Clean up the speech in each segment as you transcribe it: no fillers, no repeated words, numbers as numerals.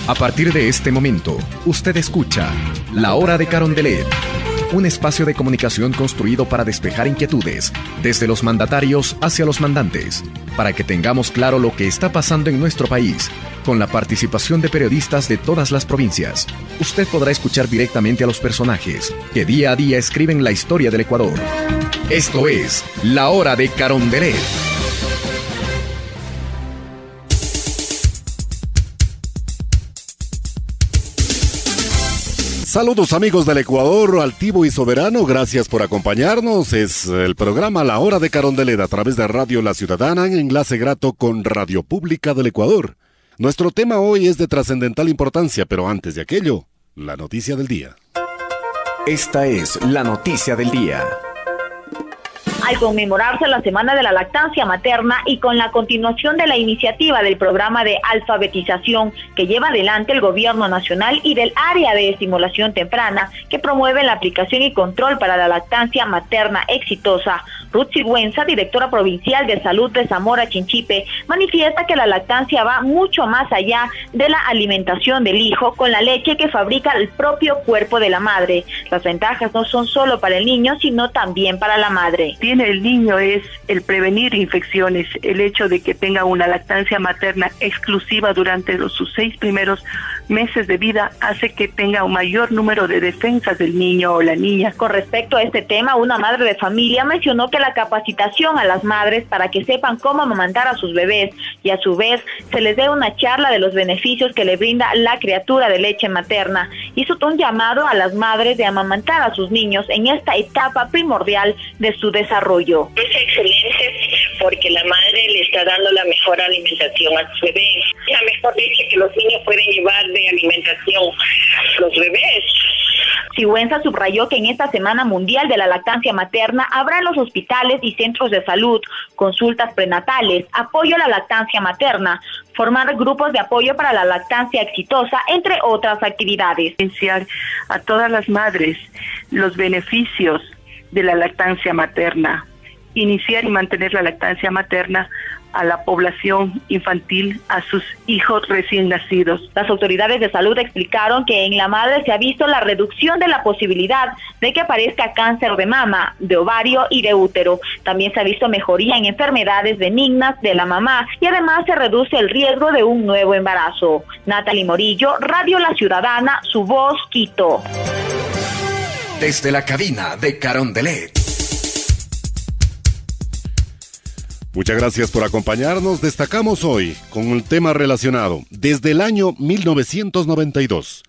A partir de este momento, usted escucha La Hora de Carondelet, un espacio de comunicación construido para despejar inquietudes, desde los mandatarios hacia los mandantes, para que tengamos claro lo que está pasando en nuestro país, con la participación de periodistas de todas las provincias. Usted podrá escuchar directamente a los personajes que día a día escriben la historia del Ecuador. Esto es La Hora de Carondelet. Saludos amigos del Ecuador, altivo y soberano, gracias por acompañarnos. Es el programa La Hora de Carondelet a través de Radio La Ciudadana en enlace grato con Radio Pública del Ecuador. Nuestro tema hoy es de trascendental importancia, pero antes de aquello, la noticia del día. Esta es la noticia del día. Al conmemorarse la Semana de la Lactancia Materna y con la continuación de la iniciativa del programa de alfabetización que lleva adelante el Gobierno Nacional y del Área de Estimulación Temprana que promueve la aplicación y control para la lactancia materna exitosa, Ruth Sigüenza, directora provincial de Salud de Zamora Chinchipe, manifiesta que la lactancia va mucho más allá de la alimentación del hijo con la leche que fabrica el propio cuerpo de la madre. Las ventajas no son solo para el niño, sino también para la madre. Tiene el niño es el prevenir infecciones, el hecho de que tenga una lactancia materna exclusiva durante sus 6 primeros meses de vida hace que tenga un mayor número de defensas del niño o la niña. Con respecto a este tema, una madre de familia mencionó que la capacitación a las madres para que sepan cómo amamantar a sus bebés y a su vez se les dé una charla de los beneficios que le brinda la criatura de leche materna. Hizo un llamado a las madres de amamantar a sus niños en esta etapa primordial de su desarrollo. Es excelente porque la madre le está dando la mejor alimentación a sus bebés. La mejor leche que los niños pueden llevar de alimentación a los bebés. Sigüenza subrayó que en esta Semana Mundial de la Lactancia Materna habrá en los hospitales y centros de salud consultas prenatales, apoyo a la lactancia materna, formar grupos de apoyo para la lactancia exitosa, entre otras actividades. Enseñar a todas las madres los beneficios de la lactancia materna, iniciar y mantener la lactancia materna a la población infantil, a sus hijos recién nacidos. Las autoridades de salud explicaron que en la madre se ha visto la reducción de la posibilidad de que aparezca cáncer de mama, de ovario y de útero. También se ha visto mejoría en enfermedades benignas de la mamá y además se reduce el riesgo de un nuevo embarazo. Natalie Morillo, Radio La Ciudadana, su voz, Quito. Desde la cabina de Carondelet. Muchas gracias por acompañarnos. Destacamos hoy con el tema relacionado. Desde el año 1992,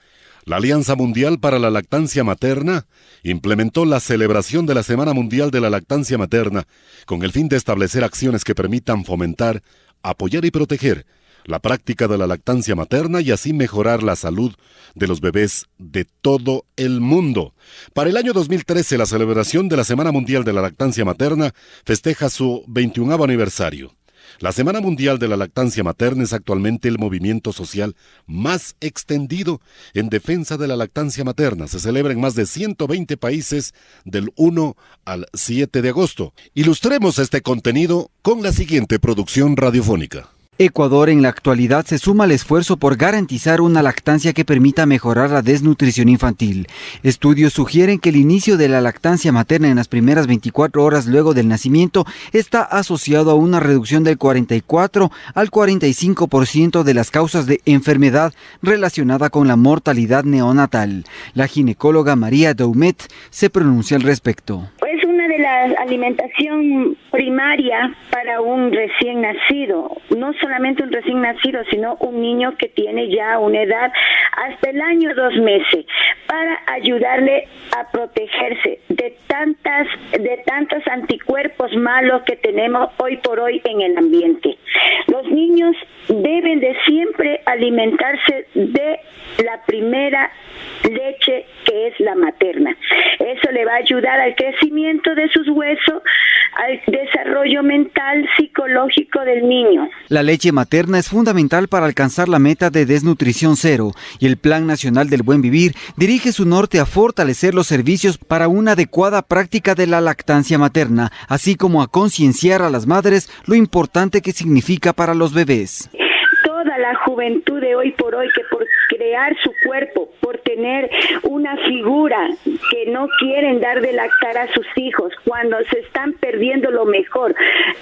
la Alianza Mundial para la Lactancia Materna implementó la celebración de la Semana Mundial de la Lactancia Materna con el fin de establecer acciones que permitan fomentar, apoyar y proteger la práctica de la lactancia materna y así mejorar la salud de los bebés de todo el mundo. Para el año 2013, la celebración de la Semana Mundial de la Lactancia Materna festeja su 21º aniversario. La Semana Mundial de la Lactancia Materna es actualmente el movimiento social más extendido en defensa de la lactancia materna. Se celebra en más de 120 países del 1 al 7 de agosto. Ilustremos este contenido con la siguiente producción radiofónica. Ecuador en la actualidad se suma al esfuerzo por garantizar una lactancia que permita mejorar la desnutrición infantil. Estudios sugieren que el inicio de la lactancia materna en las primeras 24 horas luego del nacimiento está asociado a una reducción del 44 al 45% de las causas de enfermedad relacionada con la mortalidad neonatal. La ginecóloga María Daumet se pronuncia al respecto. Es una de las alimentación primaria para un recién nacido, no solamente un recién nacido, sino un niño que tiene ya una edad hasta el año 2 meses, para ayudarle a protegerse de tantos anticuerpos malos que tenemos hoy por hoy en el ambiente. Los niños deben de siempre alimentarse de la primera leche, que es la materna. Eso le va a ayudar al crecimiento de sus huesos, al desarrollo mental, psicológico del niño. La leche materna es fundamental para alcanzar la meta de desnutrición cero y el Plan Nacional del Buen Vivir dirige su norte a fortalecer los servicios para una adecuada práctica de la lactancia materna, así como a concienciar a las madres lo importante que significa para los bebés. toda la juventud de hoy por hoy, que por crear su cuerpo, por tener una figura que no quieren dar de lactar a sus hijos, cuando se están perdiendo lo mejor,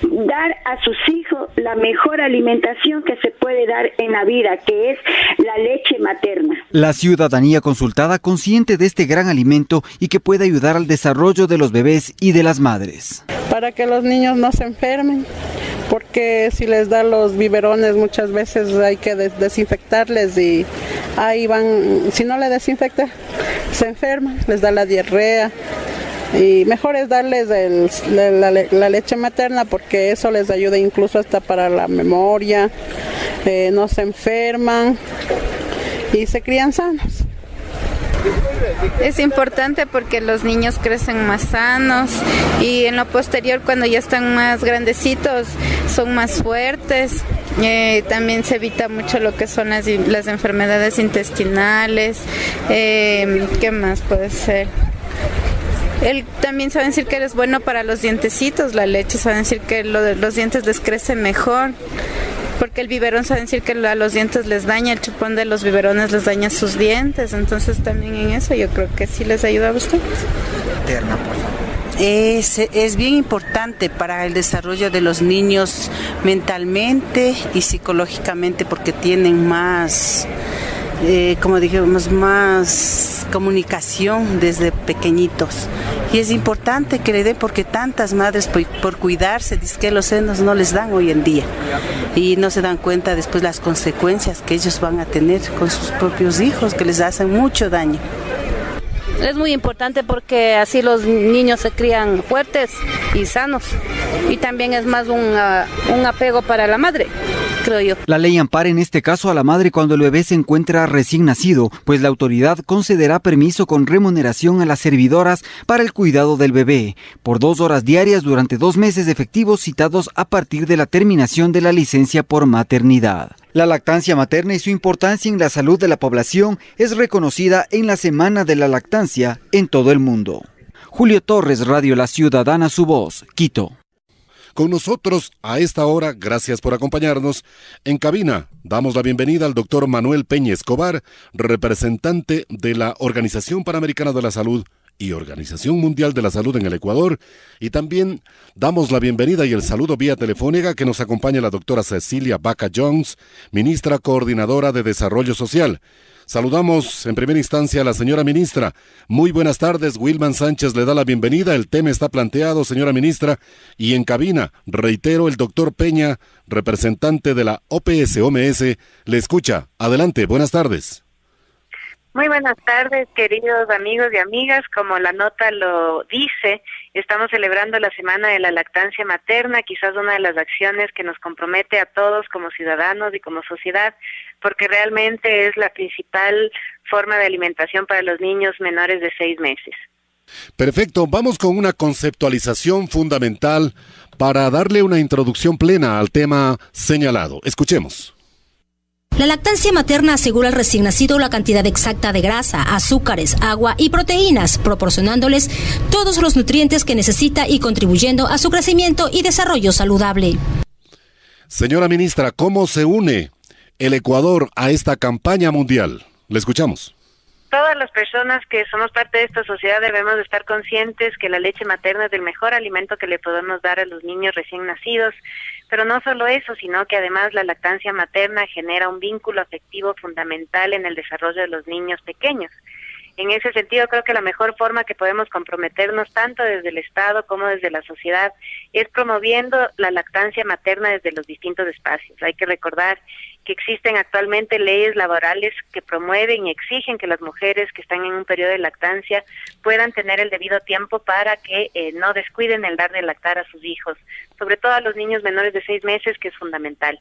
dar a sus hijos la mejor alimentación que se puede dar en la vida, que es la leche materna. La ciudadanía consultada consciente de este gran alimento y que puede ayudar al desarrollo de los bebés y de las madres. Para que los niños no se enfermen, porque si les dan los biberones muchas veces hay que desinfectarles y ahí van, si no le desinfecta se enferman, les da la diarrea. Y mejor es darles la leche materna porque eso les ayuda incluso hasta para la memoria, no se enferman y se crían sanos. Es importante porque los niños crecen más sanos y en lo posterior, cuando ya están más grandecitos, son más fuertes. También se evita mucho lo que son las enfermedades intestinales. ¿Qué más puede ser? También saben decir que es bueno para los dientecitos, la leche, saben decir que los dientes les crecen mejor. Porque el biberón saben decir que a los dientes les daña, el chupón de los biberones les daña sus dientes, entonces también en eso yo creo que sí les ayuda a ustedes. Terna, por favor. Es bien importante para el desarrollo de los niños mentalmente y psicológicamente porque tienen más, como dijimos, más comunicación desde pequeñitos. Y es importante que le den porque tantas madres por cuidarse, dice que los senos no les dan hoy en día. Y no se dan cuenta después las consecuencias que ellos van a tener con sus propios hijos, que les hacen mucho daño. Es muy importante porque así los niños se crían fuertes y sanos. Y también es más un apego para la madre, creo yo. La ley ampara en este caso a la madre cuando el bebé se encuentra recién nacido, pues la autoridad concederá permiso con remuneración a las servidoras para el cuidado del bebé, por 2 horas diarias durante 2 meses efectivos citados a partir de la terminación de la licencia por maternidad. La lactancia materna y su importancia en la salud de la población es reconocida en la Semana de la Lactancia en todo el mundo. Julio Torres, Radio La Ciudadana, su voz, Quito. Con nosotros a esta hora, gracias por acompañarnos. En cabina, damos la bienvenida al doctor Manuel Peña Escobar, representante de la Organización Panamericana de la Salud y Organización Mundial de la Salud en el Ecuador, y también damos la bienvenida y el saludo vía telefónica que nos acompaña la doctora Cecilia Baca Jones, ministra coordinadora de Desarrollo Social. Saludamos en primera instancia a la señora ministra. Muy buenas tardes, Wilman Sánchez le da la bienvenida. El tema está planteado, señora ministra, y en cabina, reitero, el doctor Peña, representante de la OPS-OMS, le escucha. Adelante, buenas tardes. Muy buenas tardes, queridos amigos y amigas. Como la nota lo dice, estamos celebrando la Semana de la Lactancia Materna, quizás una de las acciones que nos compromete a todos como ciudadanos y como sociedad, porque realmente es la principal forma de alimentación para los niños menores de 6 meses. Perfecto, vamos con una conceptualización fundamental para darle una introducción plena al tema señalado. Escuchemos. La lactancia materna asegura al recién nacido la cantidad exacta de grasa, azúcares, agua y proteínas, proporcionándoles todos los nutrientes que necesita y contribuyendo a su crecimiento y desarrollo saludable. Señora ministra, ¿cómo se une el Ecuador a esta campaña mundial? Le escuchamos. Todas las personas que somos parte de esta sociedad debemos de estar conscientes que la leche materna es el mejor alimento que le podemos dar a los niños recién nacidos, pero no solo eso, sino que además la lactancia materna genera un vínculo afectivo fundamental en el desarrollo de los niños pequeños. En ese sentido, creo que la mejor forma que podemos comprometernos tanto desde el Estado como desde la sociedad es promoviendo la lactancia materna desde los distintos espacios. Hay que recordar que existen actualmente leyes laborales que promueven y exigen que las mujeres que están en un periodo de lactancia puedan tener el debido tiempo para que no descuiden el dar de lactar a sus hijos, sobre todo a los niños menores de 6 meses, que es fundamental.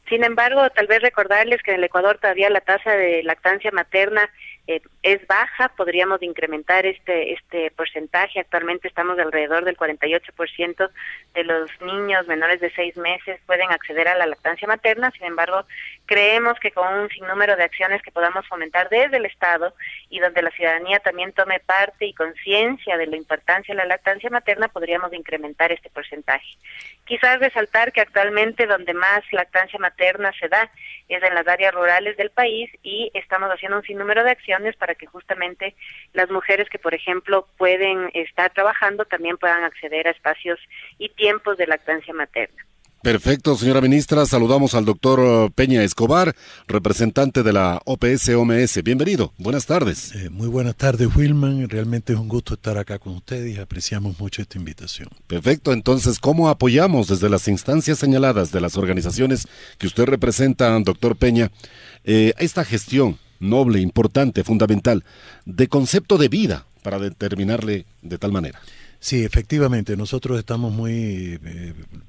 Sin embargo, tal vez recordarles que en el Ecuador todavía la tasa de lactancia materna es baja. Podríamos incrementar este porcentaje. Actualmente estamos alrededor del 48% de los niños menores de 6 meses pueden acceder a la lactancia materna. Sin embargo, creemos que con un sinnúmero de acciones que podamos fomentar desde el Estado y donde la ciudadanía también tome parte y conciencia de la importancia de la lactancia materna, podríamos incrementar este porcentaje. Quizás resaltar que actualmente donde más lactancia materna se da es en las áreas rurales del país y estamos haciendo un sinnúmero de acciones para que justamente las mujeres que, por ejemplo, pueden estar trabajando también puedan acceder a espacios y tiempos de lactancia materna. Perfecto, señora ministra. Saludamos al doctor Peña Escobar, representante de la OPS-OMS. Bienvenido. Buenas tardes. Muy buenas tardes, Wilman. Realmente es un gusto estar acá con ustedes y apreciamos mucho esta invitación. Perfecto. Entonces, ¿cómo apoyamos desde las instancias señaladas de las organizaciones que usted representa, doctor Peña, esta gestión noble, importante, fundamental, de concepto de vida para determinarle de tal manera? Sí, efectivamente, nosotros estamos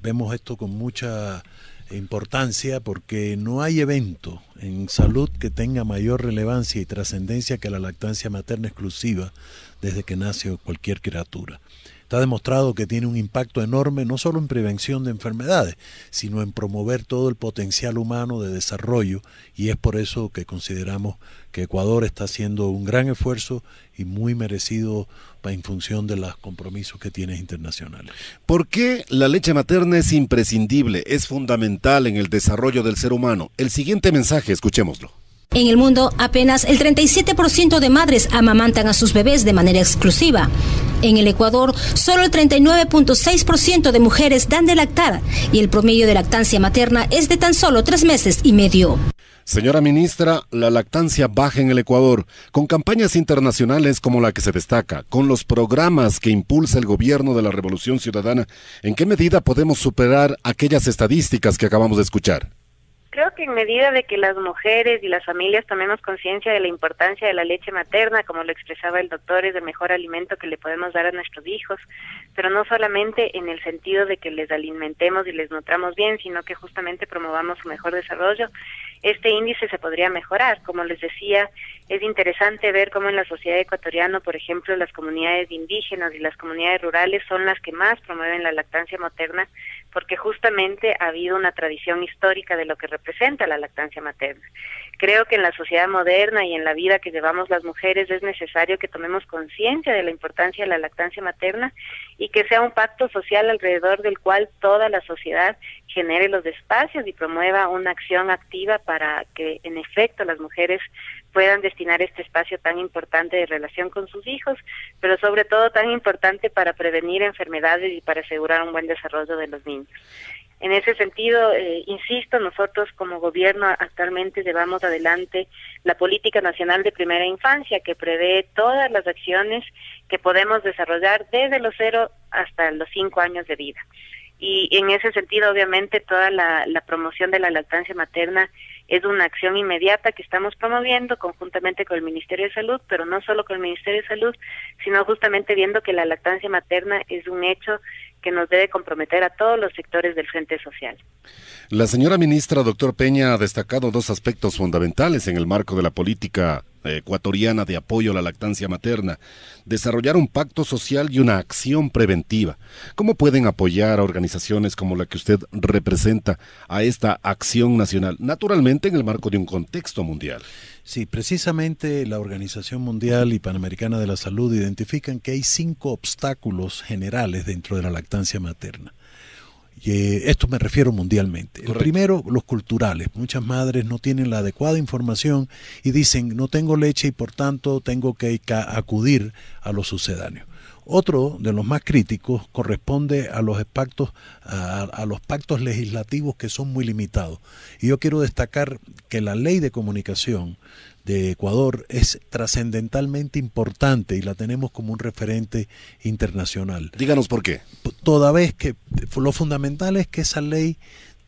vemos esto con mucha importancia porque no hay evento en salud que tenga mayor relevancia y trascendencia que la lactancia materna exclusiva desde que nace cualquier criatura. Está demostrado que tiene un impacto enorme no solo en prevención de enfermedades, sino en promover todo el potencial humano de desarrollo, y es por eso que consideramos que Ecuador está haciendo un gran esfuerzo y muy merecido en función de los compromisos que tiene internacionales. ¿Por qué la leche materna es imprescindible, es fundamental en el desarrollo del ser humano? El siguiente mensaje, escuchémoslo. En el mundo, apenas el 37% de madres amamantan a sus bebés de manera exclusiva. En el Ecuador, solo el 39.6% de mujeres dan de lactar y el promedio de lactancia materna es de tan solo 3 meses y medio. Señora ministra, la lactancia baja en el Ecuador, con campañas internacionales como la que se destaca, con los programas que impulsa el gobierno de la Revolución Ciudadana, ¿en qué medida podemos superar aquellas estadísticas que acabamos de escuchar? Creo que en medida de que las mujeres y las familias tomemos conciencia de la importancia de la leche materna, como lo expresaba el doctor, es el mejor alimento que le podemos dar a nuestros hijos, pero no solamente en el sentido de que les alimentemos y les nutramos bien, sino que justamente promovamos su mejor desarrollo, este índice se podría mejorar. Como les decía, es interesante ver cómo en la sociedad ecuatoriana, por ejemplo, las comunidades indígenas y las comunidades rurales son las que más promueven la lactancia materna, porque justamente ha habido una tradición histórica de lo que representa la lactancia materna. Creo que en la sociedad moderna y en la vida que llevamos las mujeres es necesario que tomemos conciencia de la importancia de la lactancia materna y que sea un pacto social alrededor del cual toda la sociedad genere los espacios y promueva una acción activa para que en efecto las mujeres puedan destinar este espacio tan importante de relación con sus hijos, pero sobre todo tan importante para prevenir enfermedades y para asegurar un buen desarrollo de los niños. En ese sentido, insisto, nosotros como gobierno actualmente llevamos adelante la Política Nacional de Primera Infancia, que prevé todas las acciones que podemos desarrollar desde los 0 hasta los 5 años de vida. Y en ese sentido, obviamente, toda la promoción de la lactancia materna es una acción inmediata que estamos promoviendo conjuntamente con el Ministerio de Salud, pero no solo con el Ministerio de Salud, sino justamente viendo que la lactancia materna es un hecho que nos debe comprometer a todos los sectores del frente social. La señora ministra, doctor Peña, ha destacado 2 aspectos fundamentales en el marco de la política ecuatoriana de apoyo a la lactancia materna: desarrollar un pacto social y una acción preventiva. ¿Cómo pueden apoyar a organizaciones como la que usted representa a esta acción nacional, naturalmente en el marco de un contexto mundial? Sí, precisamente la Organización Mundial y Panamericana de la Salud identifican que hay 5 obstáculos generales dentro de la lactancia materna. Y esto me refiero mundialmente. Correcto. El primero, los culturales. Muchas madres no tienen la adecuada información y dicen, no tengo leche y por tanto tengo que acudir a los sucedáneos. Otro de los más críticos corresponde a los pactos, a los pactos legislativos que son muy limitados. Y yo quiero destacar que la ley de comunicación de Ecuador es trascendentalmente importante y la tenemos como un referente internacional. Díganos por qué. Toda vez que lo fundamental es que esa ley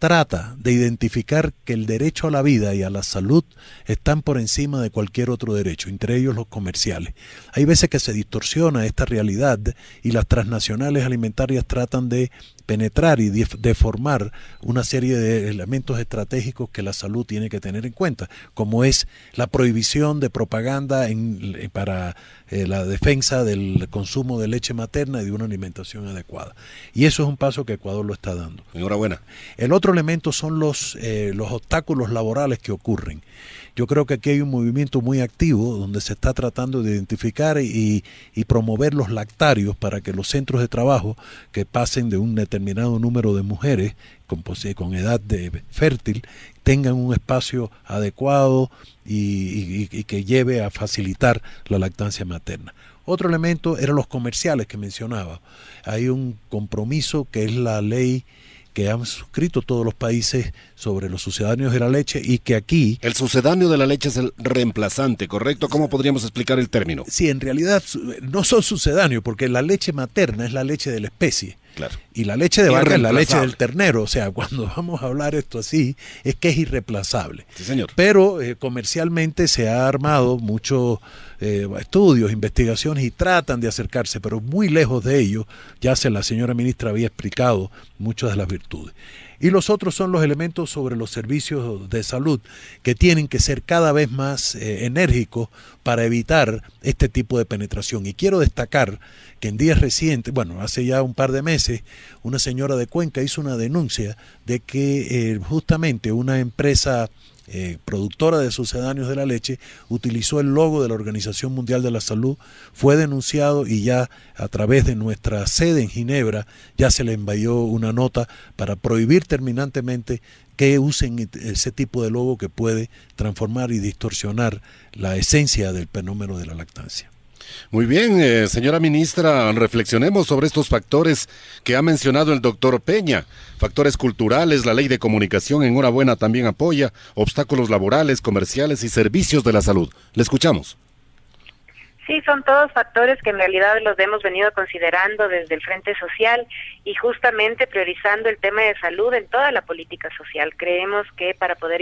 trata de identificar que el derecho a la vida y a la salud están por encima de cualquier otro derecho, entre ellos los comerciales. Hay veces que se distorsiona esta realidad y las transnacionales alimentarias tratan de penetrar y deformar una serie de elementos estratégicos que la salud tiene que tener en cuenta, como es la prohibición de propaganda para la defensa del consumo de leche materna y de una alimentación adecuada. Y eso es un paso que Ecuador lo está dando. Enhorabuena. El otro elemento son los obstáculos laborales que ocurren. Yo creo que aquí hay un movimiento muy activo donde se está tratando de identificar y promover los lactarios para que los centros de trabajo que pasen de un determinado determinado número de mujeres con edad fértil tengan un espacio adecuado y que lleve a facilitar la lactancia materna. Otro elemento eran los comerciales que mencionaba. Hay un compromiso que es la ley que han suscrito todos los países sobre los sucedáneos de la leche y que aquí... El sucedáneo de la leche es el reemplazante, ¿correcto? ¿Cómo podríamos explicar el término? Sí, en realidad no son sucedáneos porque la leche materna es la leche de la especie. Claro. Y la leche de vaca es la leche del ternero. O sea, cuando vamos a hablar esto así, es que es irreemplazable. Sí, señor. Pero comercialmente se ha armado muchos estudios, investigaciones y tratan de acercarse, pero muy lejos de ello. Ya la señora ministra había explicado muchas de las virtudes. Y los otros son los elementos sobre los servicios de salud que tienen que ser cada vez más enérgicos para evitar este tipo de penetración. Y quiero destacar que en días recientes, bueno, hace ya un par de meses, una señora de Cuenca hizo una denuncia de que justamente una empresa productora de sucedáneos de la leche utilizó el logo de la Organización Mundial de la Salud, fue denunciado y ya a través de nuestra sede en Ginebra ya se le envió una nota para prohibir terminantemente que usen ese tipo de logo que puede transformar y distorsionar la esencia del fenómeno de la lactancia. Muy bien, señora ministra, reflexionemos sobre estos factores que ha mencionado el doctor Peña. Factores culturales, la ley de comunicación, enhorabuena, también apoya, obstáculos laborales, comerciales y servicios de la salud. Le escuchamos. Sí, son todos factores que en realidad los hemos venido considerando desde el Frente Social y justamente priorizando el tema de salud en toda la política social. Creemos que para poder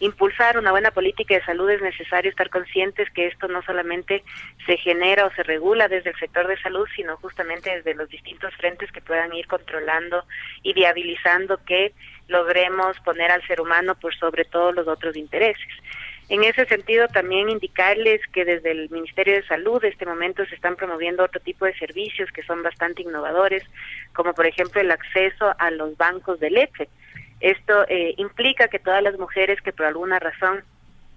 impulsar una buena política de salud es necesario estar conscientes que esto no solamente se genera o se regula desde el sector de salud, sino justamente desde los distintos frentes que puedan ir controlando y viabilizando que logremos poner al ser humano por sobre todos los otros intereses. En ese sentido, también indicarles que desde el Ministerio de Salud en este momento se están promoviendo otro tipo de servicios que son bastante innovadores, como por ejemplo el acceso a los bancos de leche. Esto implica que todas las mujeres que por alguna razón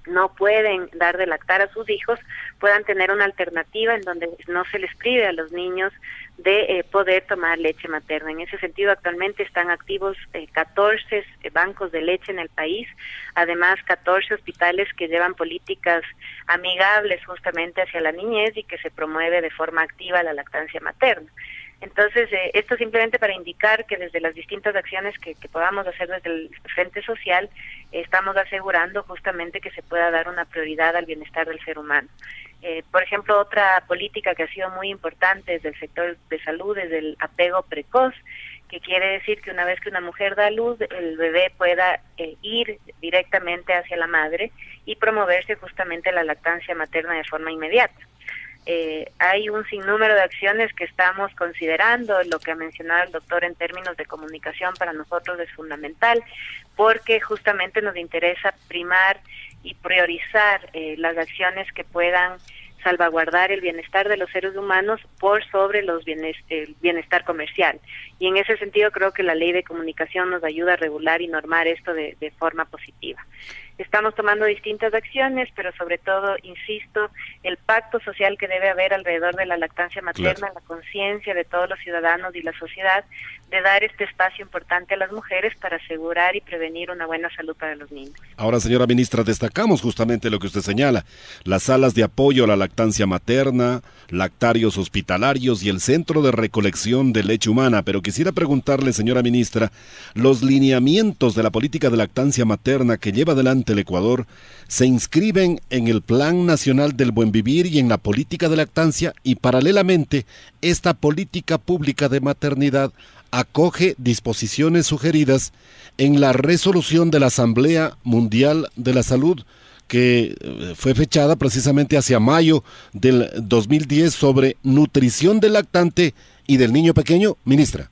no pueden dar de lactar a sus hijos puedan tener una alternativa en donde no se les prive a los niños de poder tomar leche materna. En ese sentido, actualmente están activos 14 bancos de leche en el país, además 14 hospitales que llevan políticas amigables justamente hacia la niñez y que se promueve de forma activa la lactancia materna. Entonces, esto simplemente para indicar que desde las distintas acciones que podamos hacer desde el Frente Social, estamos asegurando justamente que se pueda dar una prioridad al bienestar del ser humano. Por ejemplo, otra política que ha sido muy importante desde el sector de salud es el apego precoz, que quiere decir que una vez que una mujer da a luz, el bebé pueda ir directamente hacia la madre y promoverse justamente la lactancia materna de forma inmediata. Hay un sinnúmero de acciones que estamos considerando. Lo que ha mencionado el doctor en términos de comunicación para nosotros es fundamental, porque justamente nos interesa primar y priorizar las acciones que puedan salvaguardar el bienestar de los seres humanos por sobre el bienestar comercial. Y en ese sentido creo que la ley de comunicación nos ayuda a regular y normar esto de forma positiva. Estamos tomando distintas acciones, pero sobre todo, insisto, el pacto social que debe haber alrededor de la lactancia materna, claro, la conciencia de todos los ciudadanos y la sociedad de dar este espacio importante a las mujeres para asegurar y prevenir una buena salud para los niños. Ahora, señora ministra, destacamos justamente lo que usted señala, las salas de apoyo a la lactancia materna, lactarios hospitalarios y el centro de recolección de leche humana, pero quisiera preguntarle, señora ministra, los lineamientos de la política de lactancia materna que lleva adelante el Ecuador se inscriben en el Plan Nacional del Buen Vivir y en la política de lactancia, y paralelamente esta política pública de maternidad acoge disposiciones sugeridas en la resolución de la Asamblea Mundial de la Salud que fue fechada precisamente hacia mayo del 2010 sobre nutrición del lactante y del niño pequeño. Ministra.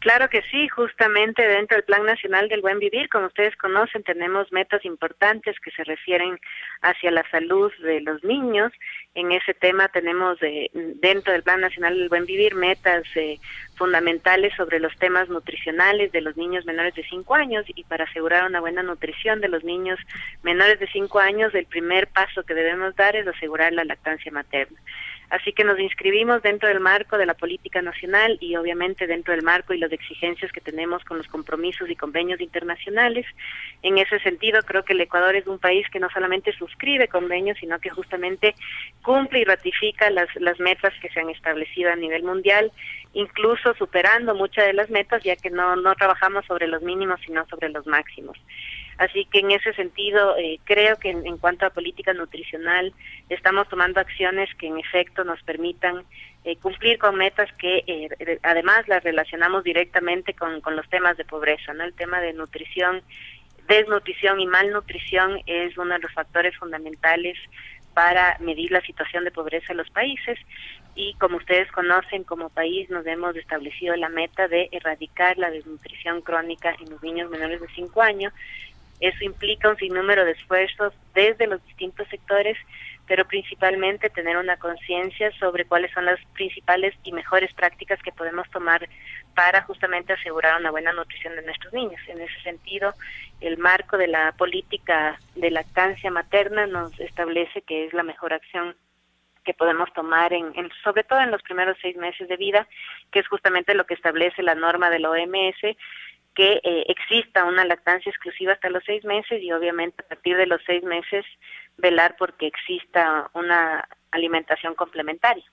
Claro que sí, justamente dentro del Plan Nacional del Buen Vivir, como ustedes conocen, tenemos metas importantes que se refieren hacia la salud de los niños. En ese tema tenemos dentro del Plan Nacional del Buen Vivir metas fundamentales sobre los temas nutricionales de los niños menores de 5 años, y para asegurar una buena nutrición de los niños menores de 5 años, el primer paso que debemos dar es asegurar la lactancia materna. Así que nos inscribimos dentro del marco de la política nacional y obviamente dentro del marco y las exigencias que tenemos con los compromisos y convenios internacionales. En ese sentido, creo que el Ecuador es un país que no solamente suscribe convenios, sino que justamente cumple y ratifica las metas que se han establecido a nivel mundial, incluso superando muchas de las metas, ya que no trabajamos sobre los mínimos, sino sobre los máximos. Así que en ese sentido, creo que en cuanto a política nutricional, estamos tomando acciones que en efecto nos permitan cumplir con metas que además las relacionamos directamente con los temas de pobreza, ¿no? El tema de nutrición, desnutrición y malnutrición es uno de los factores fundamentales para medir la situación de pobreza en los países, y como ustedes conocen, como país nos hemos establecido la meta de erradicar la desnutrición crónica en los niños menores de 5 años. Eso implica un sinnúmero de esfuerzos desde los distintos sectores, pero principalmente tener una conciencia sobre cuáles son las principales y mejores prácticas que podemos tomar para justamente asegurar una buena nutrición de nuestros niños. En ese sentido, el marco de la política de lactancia materna nos establece que es la mejor acción que podemos tomar sobre todo en los primeros 6 meses de vida, que es justamente lo que establece la norma de la OMS, que exista una lactancia exclusiva hasta los 6 meses y obviamente a partir de los 6 meses velar porque exista una alimentación complementaria.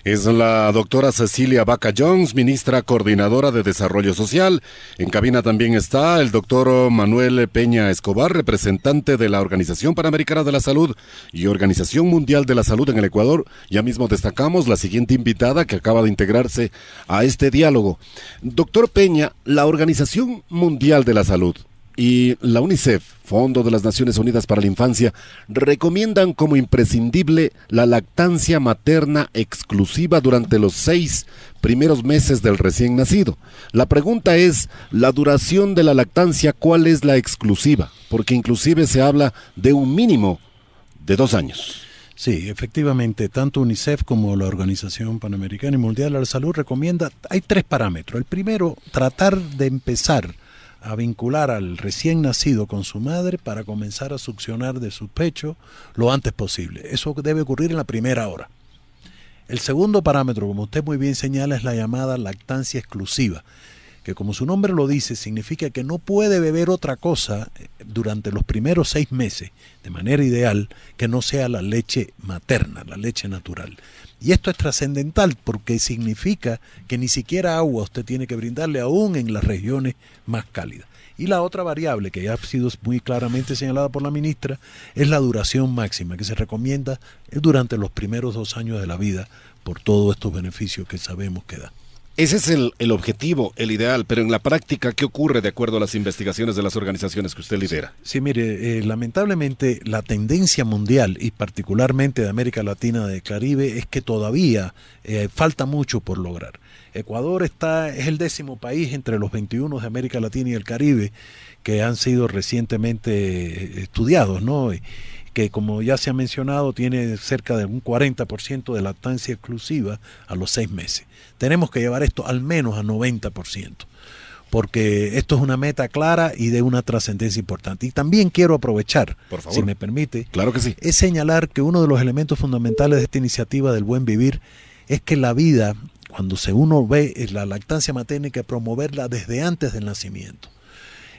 Es la doctora Cecilia Vaca Jones, ministra coordinadora de Desarrollo Social. En cabina también está el doctor Manuel Peña Escobar, representante de la Organización Panamericana de la Salud y Organización Mundial de la Salud en el Ecuador. Ya mismo destacamos la siguiente invitada que acaba de integrarse a este diálogo. Doctor Peña, la Organización Mundial de la Salud y la UNICEF, Fondo de las Naciones Unidas para la Infancia, recomiendan como imprescindible la lactancia materna exclusiva durante los 6 primeros meses del recién nacido. La pregunta es, la duración de la lactancia, ¿cuál es la exclusiva? Porque inclusive se habla de un mínimo de 2 años. Sí, efectivamente, tanto UNICEF como la Organización Panamericana y Mundial de la Salud recomienda, hay 3 parámetros. El primero, tratar de empezar a vincular al recién nacido con su madre para comenzar a succionar de su pecho lo antes posible. Eso debe ocurrir en la primera hora. El segundo parámetro, como usted muy bien señala, es la llamada lactancia exclusiva, que como su nombre lo dice, significa que no puede beber otra cosa durante los primeros 6 meses, de manera ideal, que no sea la leche materna, la leche natural. Y esto es trascendental porque significa que ni siquiera agua usted tiene que brindarle aún en las regiones más cálidas. Y la otra variable que ya ha sido muy claramente señalada por la ministra es la duración máxima que se recomienda durante los primeros 2 años de la vida por todos estos beneficios que sabemos que da. Ese es el objetivo, el ideal, pero en la práctica, ¿qué ocurre de acuerdo a las investigaciones de las organizaciones que usted lidera? Sí, mire, lamentablemente la tendencia mundial y particularmente de América Latina y del Caribe es que todavía falta mucho por lograr. Ecuador es el 10º país entre los 21 de América Latina y el Caribe que han sido recientemente estudiados, ¿no? Que como ya se ha mencionado tiene cerca de un 40% de lactancia exclusiva a los 6 meses. Tenemos que llevar esto al menos a 90%, porque esto es una meta clara y de una trascendencia importante. Y también quiero aprovechar, por favor, si me permite, claro que sí, es señalar que uno de los elementos fundamentales de esta iniciativa del buen vivir es que la vida, cuando uno ve la lactancia materna, hay que promoverla desde antes del nacimiento.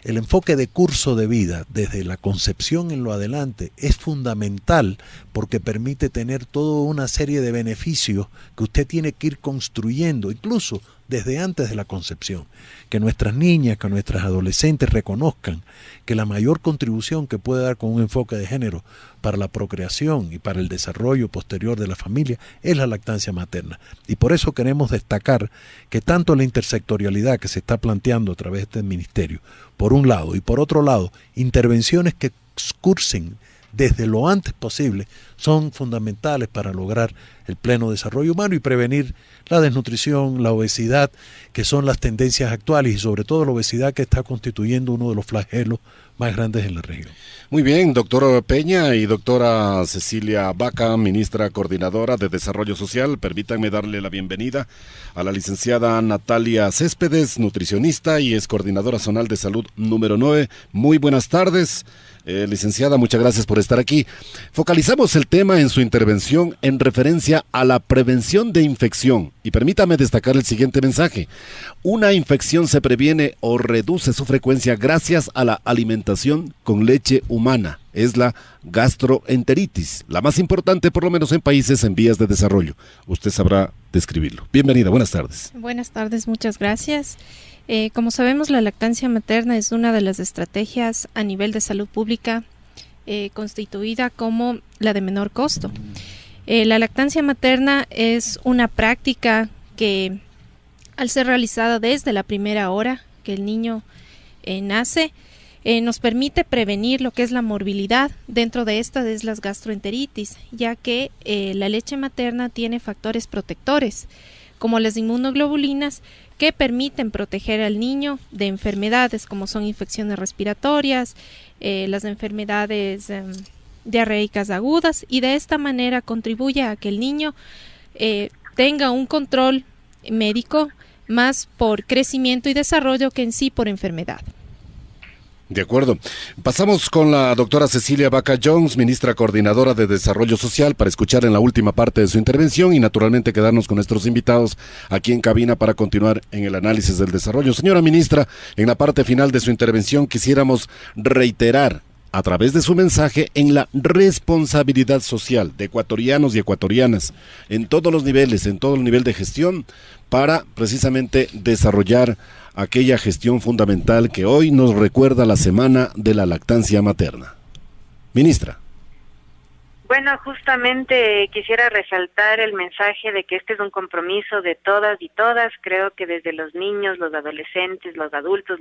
El enfoque de curso de vida, desde la concepción en lo adelante, es fundamental porque permite tener toda una serie de beneficios que usted tiene que ir construyendo, incluso desde antes de la concepción. Que nuestras niñas, que nuestras adolescentes reconozcan que la mayor contribución que puede dar con un enfoque de género para la procreación y para el desarrollo posterior de la familia es la lactancia materna. Y por eso queremos destacar que tanto la intersectorialidad que se está planteando a través de este ministerio, por un lado, y por otro lado, intervenciones que cursen desde lo antes posible, son fundamentales para lograr el pleno desarrollo humano y prevenir la desnutrición, la obesidad, que son las tendencias actuales, y sobre todo la obesidad que está constituyendo uno de los flagelos más grandes en la región. Muy bien, doctor Peña y doctora Cecilia Vaca, ministra coordinadora de Desarrollo Social. Permítanme darle la bienvenida a la licenciada Natalia Céspedes, nutricionista y es coordinadora zonal de salud número 9. Muy buenas tardes. Licenciada, muchas gracias por estar aquí. Focalizamos el tema en su intervención en referencia a la prevención de infección. Y permítame destacar el siguiente mensaje. Una infección se previene o reduce su frecuencia gracias a la alimentación con leche humana. Es la gastroenteritis, la más importante por lo menos en países en vías de desarrollo. Usted sabrá describirlo. Bienvenida, buenas tardes. Buenas tardes, muchas gracias. Como sabemos, la lactancia materna es una de las estrategias a nivel de salud pública constituida como la de menor costo. La lactancia materna es una práctica que, al ser realizada desde la primera hora que el niño nace, nos permite prevenir lo que es la morbilidad. Dentro de esta es la gastroenteritis, ya que la leche materna tiene factores protectores, como las inmunoglobulinas, que permiten proteger al niño de enfermedades como son infecciones respiratorias, las enfermedades diarreicas agudas, y de esta manera contribuye a que el niño tenga un control médico más por crecimiento y desarrollo que en sí por enfermedad. De acuerdo. Pasamos con la doctora Cecilia Baca Jones, ministra coordinadora de Desarrollo Social, para escuchar en la última parte de su intervención y naturalmente quedarnos con nuestros invitados aquí en cabina para continuar en el análisis del desarrollo. Señora ministra, en la parte final de su intervención quisiéramos reiterar a través de su mensaje en la responsabilidad social de ecuatorianos y ecuatorianas en todos los niveles, en todo el nivel de gestión, para precisamente desarrollar aquella gestión fundamental que hoy nos recuerda la Semana de la Lactancia Materna. Ministra. Bueno, justamente quisiera resaltar el mensaje de que este es un compromiso de todas y todas. Creo que desde los niños, los adolescentes, los adultos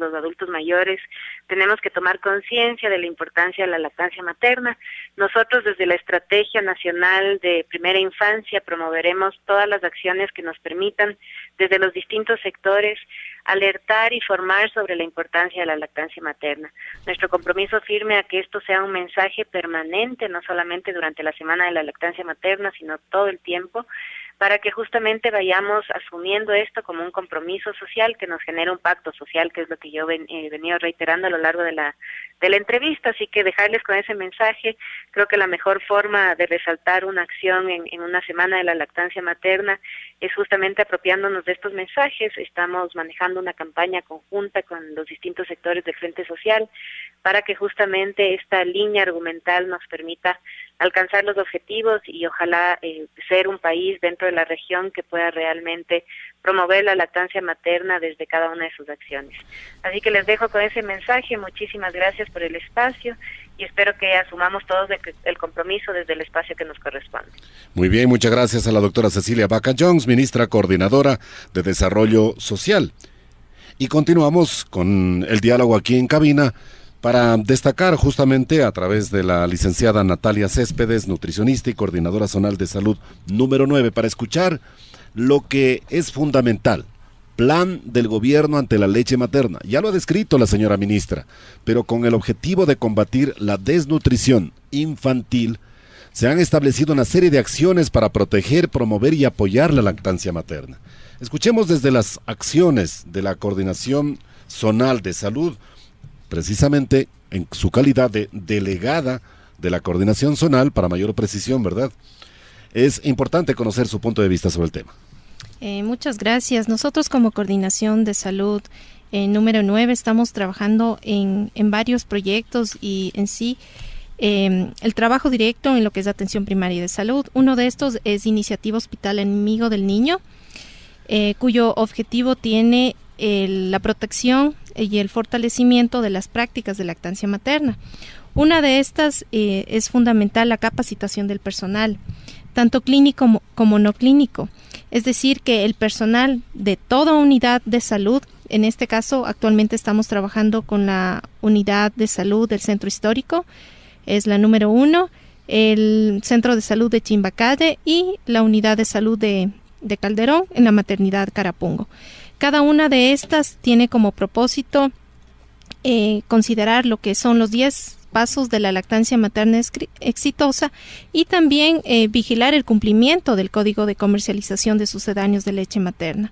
mayores, tenemos que tomar conciencia de la importancia de la lactancia materna. Nosotros desde la Estrategia Nacional de Primera Infancia promoveremos todas las acciones que nos permitan desde los distintos sectores alertar y formar sobre la importancia de la lactancia materna. Nuestro compromiso firme a que esto sea un mensaje permanente, no solamente durante la Semana de la Lactancia Materna, sino todo el tiempo, para que justamente vayamos asumiendo esto como un compromiso social que nos genera un pacto social, que es lo que yo he venido reiterando a lo largo de la entrevista. Así que dejarles con ese mensaje. Creo que la mejor forma de resaltar una acción en una Semana de la Lactancia Materna es justamente apropiándonos de estos mensajes. Estamos manejando una campaña conjunta con los distintos sectores del Frente Social para que justamente esta línea argumental nos permita alcanzar los objetivos y ojalá ser un país dentro de la región que pueda realmente promover la lactancia materna desde cada una de sus acciones. Así que les dejo con ese mensaje. Muchísimas gracias por el espacio y espero que asumamos todos el compromiso desde el espacio que nos corresponde. Muy bien, muchas gracias a la doctora Cecilia Baca Jones, ministra coordinadora de Desarrollo Social. Y continuamos con el diálogo aquí en cabina para destacar justamente a través de la licenciada Natalia Céspedes, nutricionista y coordinadora zonal de salud número 9, para escuchar lo que es fundamental. Plan del gobierno ante la leche materna. Ya lo ha descrito la señora ministra, pero con el objetivo de combatir la desnutrición infantil, se han establecido una serie de acciones para proteger, promover y apoyar la lactancia materna. Escuchemos desde las acciones de la Coordinación Zonal de Salud, precisamente en su calidad de delegada de la Coordinación Zonal, para mayor precisión, ¿verdad? Es importante conocer su punto de vista sobre el tema. Muchas gracias. Nosotros como Coordinación de Salud número 9 estamos trabajando en varios proyectos y en sí el trabajo directo en lo que es atención primaria de salud. Uno de estos es Iniciativa Hospital Amigo del Niño, cuyo objetivo tiene la protección y el fortalecimiento de las prácticas de lactancia materna. Una de estas es fundamental la capacitación del personal, tanto clínico como no clínico. Es decir, que el personal de toda unidad de salud, en este caso actualmente estamos trabajando con la unidad de salud del centro histórico, es la número 1, el centro de salud de Chimbacalle y la unidad de salud de Calderón en la maternidad Carapungo. Cada una de estas tiene como propósito considerar lo que son los 10 pasos de la lactancia materna exitosa y también vigilar el cumplimiento del Código de Comercialización de Sucedáneos de Leche Materna.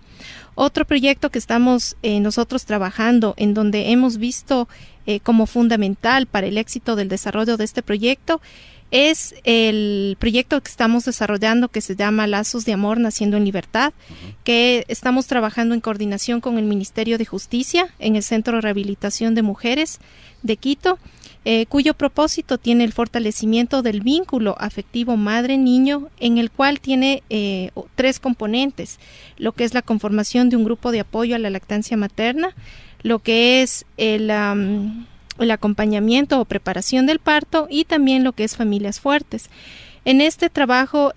Otro proyecto que estamos nosotros trabajando, en donde hemos visto como fundamental para el éxito del desarrollo de este proyecto es el proyecto que estamos desarrollando que se llama Lazos de Amor Naciendo en Libertad, que estamos trabajando en coordinación con el Ministerio de Justicia en el Centro de Rehabilitación de Mujeres de Quito, cuyo propósito tiene el fortalecimiento del vínculo afectivo madre-niño, en el cual tiene 3 componentes: lo que es la conformación de un grupo de apoyo a la lactancia materna, lo que es el acompañamiento o preparación del parto y también lo que es familias fuertes. En este trabajo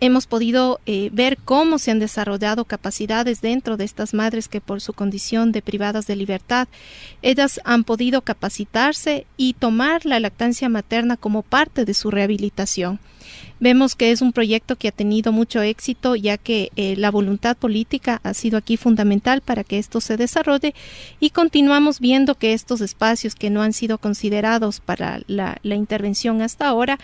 hemos podido ver cómo se han desarrollado capacidades dentro de estas madres que por su condición de privadas de libertad, ellas han podido capacitarse y tomar la lactancia materna como parte de su rehabilitación. Vemos que es un proyecto que ha tenido mucho éxito, ya que la voluntad política ha sido aquí fundamental para que esto se desarrolle, y continuamos viendo que estos espacios que no han sido considerados para la intervención hasta ahora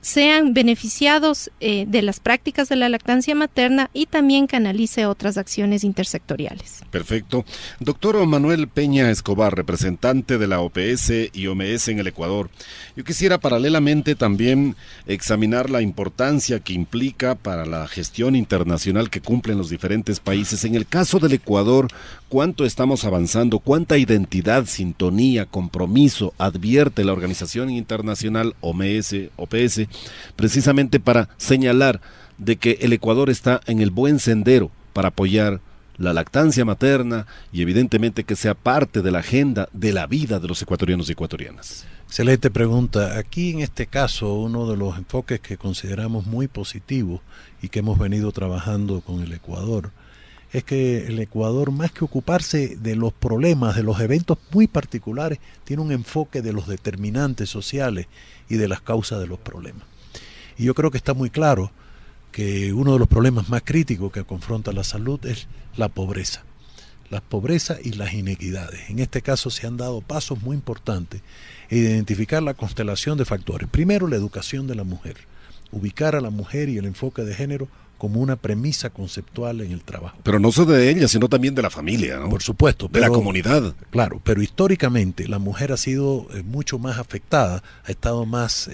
sean beneficiados de las prácticas de la lactancia materna y también canalice otras acciones intersectoriales. Perfecto. Doctor Manuel Peña Escobar, representante de la OPS y OMS en el Ecuador. Yo quisiera paralelamente también examinar la importancia que implica para la gestión internacional que cumplen los diferentes países. En el caso del Ecuador, ¿cuánto estamos avanzando? ¿Cuánta identidad, sintonía, compromiso advierte la Organización Internacional OPS, precisamente para señalar de que el Ecuador está en el buen sendero para apoyar la lactancia materna y evidentemente que sea parte de la agenda de la vida de los ecuatorianos y ecuatorianas? Excelente pregunta. Aquí en este caso uno de los enfoques que consideramos muy positivos y que hemos venido trabajando con el Ecuador es que el Ecuador, más que ocuparse de los problemas, de los eventos muy particulares, tiene un enfoque de los determinantes sociales y de las causas de los problemas. Y yo creo que está muy claro que uno de los problemas más críticos que confronta la salud es la pobreza. La pobreza y las inequidades. En este caso se han dado pasos muy importantes en identificar la constelación de factores. Primero, la educación de la mujer. Ubicar a la mujer y el enfoque de género como una premisa conceptual en el trabajo. Pero no solo de ella, sino también de la familia, ¿no? Por supuesto. De la comunidad. Claro, pero históricamente la mujer ha sido mucho más afectada, ha estado más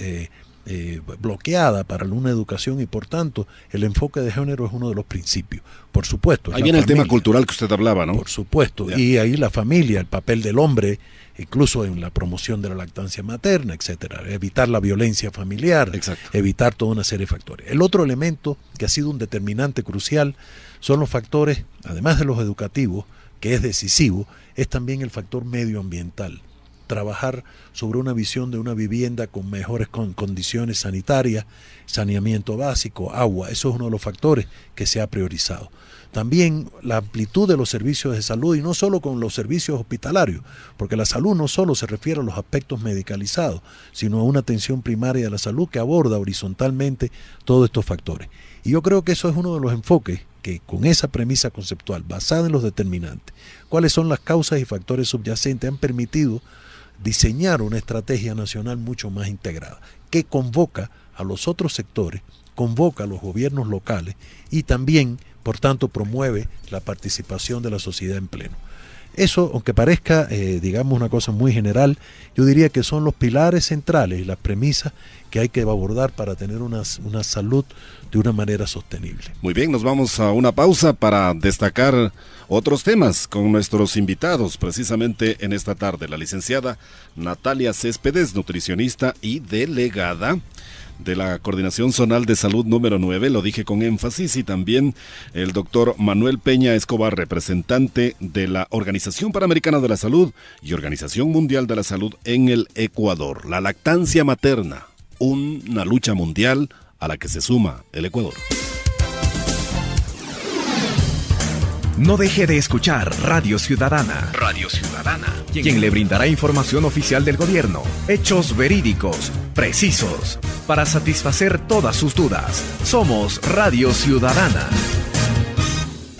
bloqueada para una educación y por tanto el enfoque de género es uno de los principios. Por supuesto. Ahí viene el tema cultural que usted hablaba, ¿no? Por supuesto. Ya. Y ahí la familia, el papel del hombre, incluso en la promoción de la lactancia materna, etcétera, evitar la violencia familiar, exacto, evitar toda una serie de factores. El otro elemento que ha sido un determinante crucial son los factores, además de los educativos, que es decisivo, es también el factor medioambiental. Trabajar sobre una visión de una vivienda con mejores condiciones sanitarias, saneamiento básico, agua, eso es uno de los factores que se ha priorizado. También la amplitud de los servicios de salud y no solo con los servicios hospitalarios, porque la salud no solo se refiere a los aspectos medicalizados, sino a una atención primaria de la salud que aborda horizontalmente todos estos factores. Y yo creo que eso es uno de los enfoques que con esa premisa conceptual basada en los determinantes, cuáles son las causas y factores subyacentes, han permitido diseñar una estrategia nacional mucho más integrada, que convoca a los otros sectores, convoca a los gobiernos locales y también, por tanto, promueve la participación de la sociedad en pleno. Eso, aunque parezca, digamos, una cosa muy general, yo diría que son los pilares centrales y las premisas que hay que abordar para tener una salud de una manera sostenible. Muy bien, nos vamos a una pausa para destacar otros temas con nuestros invitados, precisamente en esta tarde. La licenciada Natalia Céspedes, nutricionista y delegada de la Coordinación Zonal de Salud número 9, lo dije con énfasis, y también el doctor Manuel Peña Escobar, representante de la Organización Panamericana de la Salud y Organización Mundial de la Salud en el Ecuador. La lactancia materna, una lucha mundial a la que se suma el Ecuador. No deje de escuchar Radio Ciudadana. Radio Ciudadana, quien le brindará información oficial del gobierno, hechos verídicos, precisos, para satisfacer todas sus dudas. Somos Radio Ciudadana.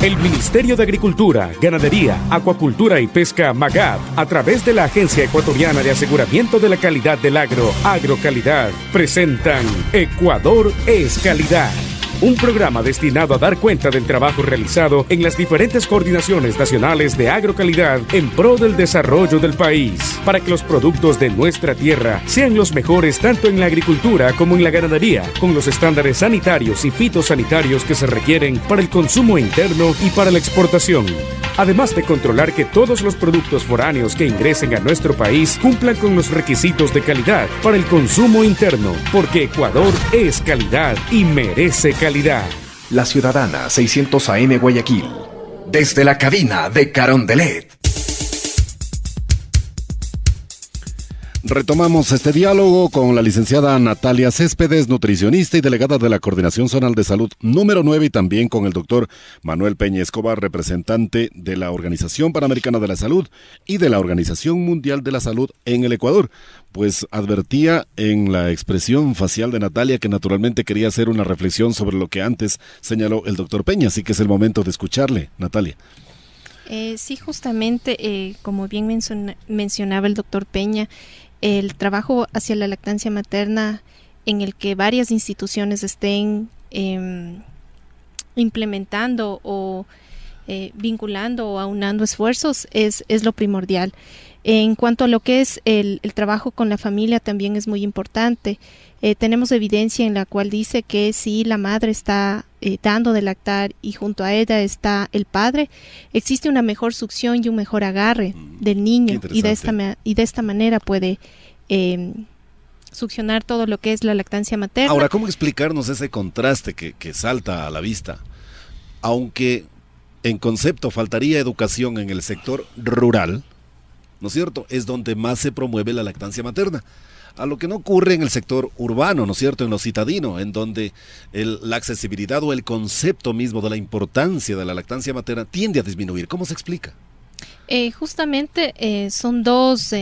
El Ministerio de Agricultura, Ganadería, Acuacultura y Pesca, MAGAP, a través de la Agencia Ecuatoriana de Aseguramiento de la Calidad del Agro, Agrocalidad, presentan Ecuador es Calidad. un programa destinado a dar cuenta del trabajo realizado en las diferentes coordinaciones nacionales de agrocalidad en pro del desarrollo del país, para que los productos de nuestra tierra sean los mejores tanto en la agricultura como en la ganadería, con los estándares sanitarios y fitosanitarios que se requieren para el consumo interno y para la exportación. Además de controlar que todos los productos foráneos que ingresen a nuestro país cumplan con los requisitos de calidad para el consumo interno, porque Ecuador es calidad y merece calidad. La Ciudadana 600 AM Guayaquil. Desde la cabina de Carondelet. Retomamos este diálogo con la licenciada Natalia Céspedes, nutricionista y delegada de la Coordinación Zonal de Salud número 9, y también con el doctor Manuel Peña Escobar, representante de la Organización Panamericana de la Salud y de la Organización Mundial de la Salud en el Ecuador. Pues advertía en la expresión facial de Natalia que naturalmente quería hacer una reflexión sobre lo que antes señaló el doctor Peña, así que es el momento de escucharle, Natalia. Sí, justamente, como bien mencionaba el doctor Peña, el trabajo hacia la lactancia materna en el que varias instituciones estén implementando o vinculando o aunando esfuerzos es lo primordial. En cuanto a lo que es el trabajo con la familia, también es muy importante. Tenemos evidencia en la cual dice que si la madre está dando de lactar y junto a ella está el padre, existe una mejor succión y un mejor agarre del niño, y de esta manera puede succionar todo lo que es la lactancia materna. Ahora, ¿cómo explicarnos ese contraste que salta a la vista? Aunque en concepto faltaría educación en el sector rural, ¿no es cierto? Es donde más se promueve la lactancia materna. A lo que no ocurre en el sector urbano, ¿no es cierto?, en lo citadino, en donde la accesibilidad o el concepto mismo de la importancia de la lactancia materna tiende a disminuir. ¿Cómo se explica? Justamente son dos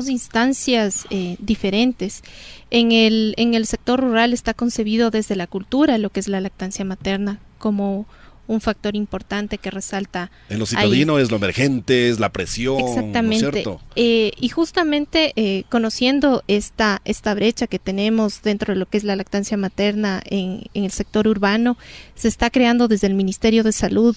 instancias diferentes. En el sector rural está concebido desde la cultura lo que es la lactancia materna como un factor importante que resalta. En lo citadino es lo emergente, es la presión. Exactamente. ¿No es cierto? Y justamente conociendo esta brecha que tenemos dentro de lo que es la lactancia materna en el sector urbano, se está creando desde el Ministerio de Salud